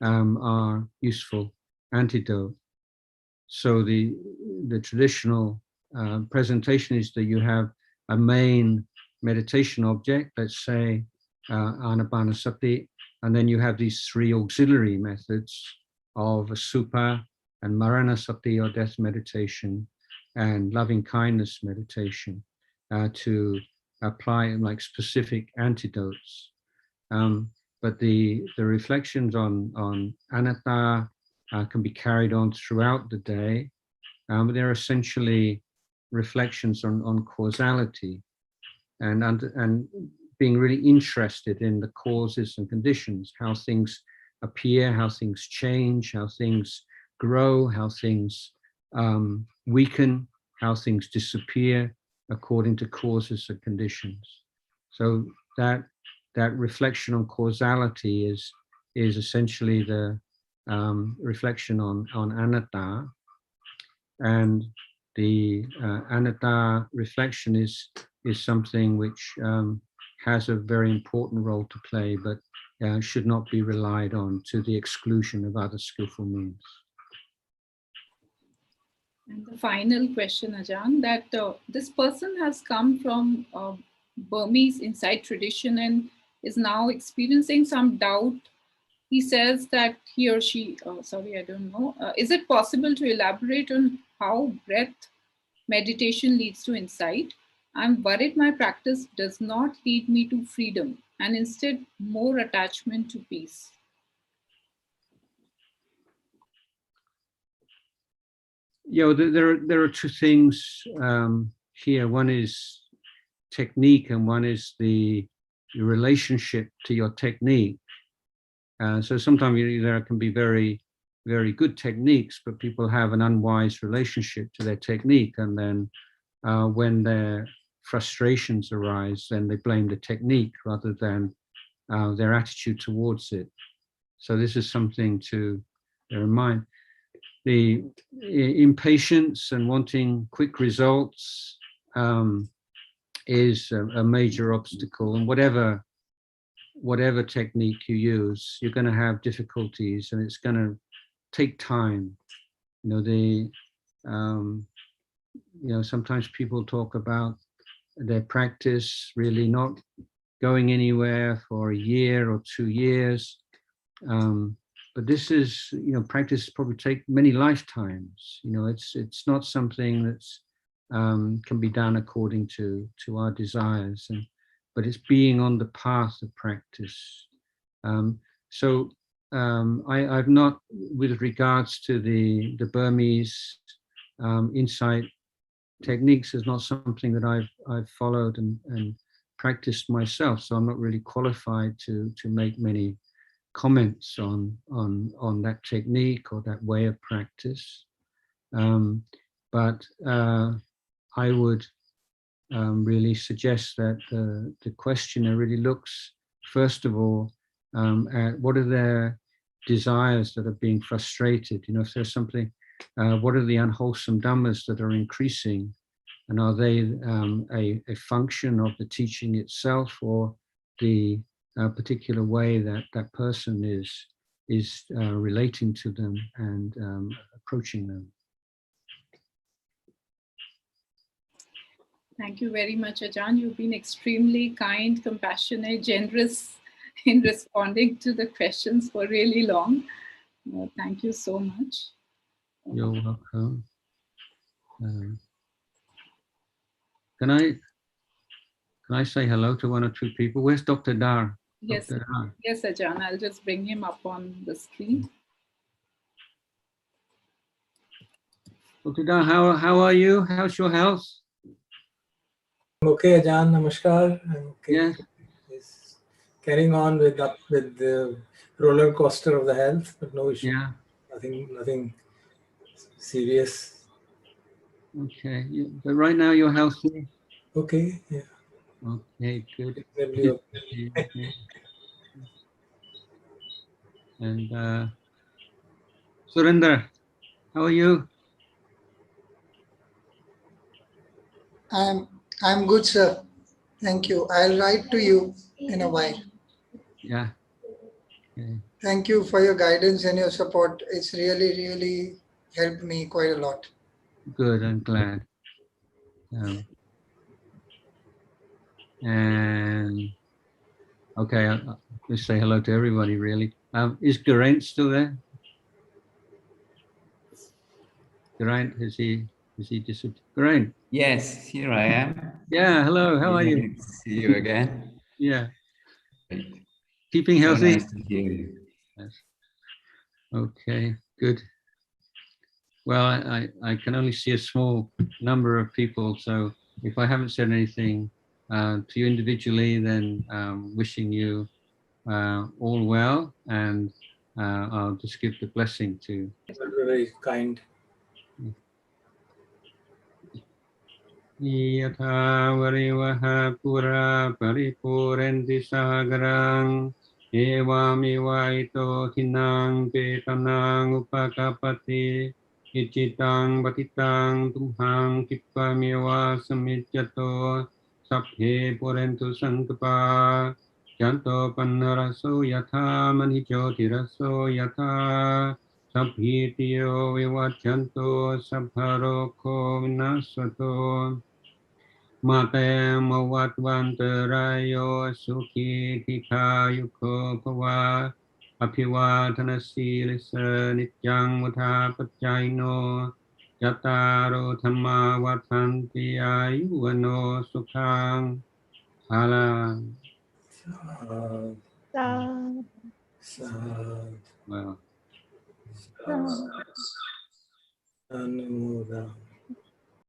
Speaker 2: are useful antidote. So the traditional presentation is that you have a main meditation object, let's say anapanasati, and then you have these three auxiliary methods of asubha and maranasati, or death meditation, and loving kindness meditation, to apply like specific antidotes. But the reflections on anatta can be carried on throughout the day. They're essentially reflections on causality and being really interested in the causes and conditions, how things appear, how things change, how things grow, how things weaken, how things disappear according to causes and conditions. So that reflection on causality is essentially the reflection on anatta, and the anatta reflection is something which has a very important role to play, but should not be relied on to the exclusion of other skillful means.
Speaker 1: And the final question, Ajahn, that this person has come from Burmese insight tradition and is now experiencing some doubt. He says that he or she, I don't know. Is it possible to elaborate on how breath meditation leads to insight? I'm worried my practice does not lead me to freedom and instead more attachment to peace.
Speaker 2: There are two things here. One is technique, and one is the relationship to your technique. So sometimes there can be very very good techniques, but people have an unwise relationship to their technique, and then when their frustrations arise, then they blame the technique rather than their attitude towards it. So this is something to bear in mind. The impatience and wanting quick results is a major obstacle, and whatever technique you use, you're going to have difficulties, and it's going to take time. Sometimes people talk about their practice really not going anywhere for a year or 2 years. But this is, practice probably take many lifetimes. It's not something that's can be done according to our desires, but it's being on the path of practice. I've not, with regards to the Burmese insight techniques, is not something that I've followed and practiced myself, so I'm not really qualified to make many comments on that technique or that way of practice. But I would really suggest that the questioner really looks, first of all, at what are their desires that are being frustrated. If there's something, what are the unwholesome dhammas that are increasing, and are they a function of the teaching itself, or the particular way that that person is relating to them and approaching them.
Speaker 1: Thank you very much, Ajahn. You've been extremely kind, compassionate, generous in responding to the questions for really long. Thank you so much.
Speaker 2: You're welcome. Can I say hello to 1 or 2 people? Where's Dr. Dar?
Speaker 1: Yes,
Speaker 2: Dr. Dar.
Speaker 1: yes, Ajahn. I'll just bring him up on the screen.
Speaker 2: Dr. Dar, how are you? How's your health?
Speaker 3: I'm okay, Ajahn. Namaskar. I'm okay.
Speaker 2: Yes.
Speaker 3: Yes. Carrying on with the roller coaster of the health, but no issue.
Speaker 2: Yeah.
Speaker 3: Nothing serious.
Speaker 2: Okay. But right now you're healthy?
Speaker 3: Okay. Yeah.
Speaker 2: Okay, good.
Speaker 3: Reasonably okay.
Speaker 2: Okay. And Surinder, how are you?
Speaker 5: I'm good, sir. Thank you. I'll write to you in a while.
Speaker 2: Yeah. Okay.
Speaker 5: Thank you for your guidance and your support. It's really helped me quite a lot.
Speaker 2: Good, I'm glad. And okay, let's say hello to everybody, really. Is Geraint still there? Geraint, is he disappeared? Geraint?
Speaker 6: Yes, here I am.
Speaker 2: Yeah, hello, how are you?
Speaker 6: See you again.
Speaker 2: Yeah.
Speaker 6: Great.
Speaker 2: Keeping
Speaker 6: So
Speaker 2: healthy?
Speaker 6: nice to hear you.
Speaker 2: Yes. Okay, good. Well, I can only see a small number of people, so if I haven't said anything to you individually, then wishing you all well, and I'll just give the blessing to.
Speaker 3: Very kind.
Speaker 2: Yatha varivaha pura paripurenti sagarang evamivaito hinang petanang upakapati ichitang batitang tumhang kipamiwa samidyato sabhe purentu sankapa janto pannaraso yatha manijotiraso yatha sabhitiyo vivachanto sabharoko vinasato Mate Mawatwantarayo Sukhi Tikayuko Pava Apivatana Silisa Nityang Mutha Pachaino Yataro Thamma Vatanti Ayuvano Sukhang Hala. Well.
Speaker 3: Anumodam.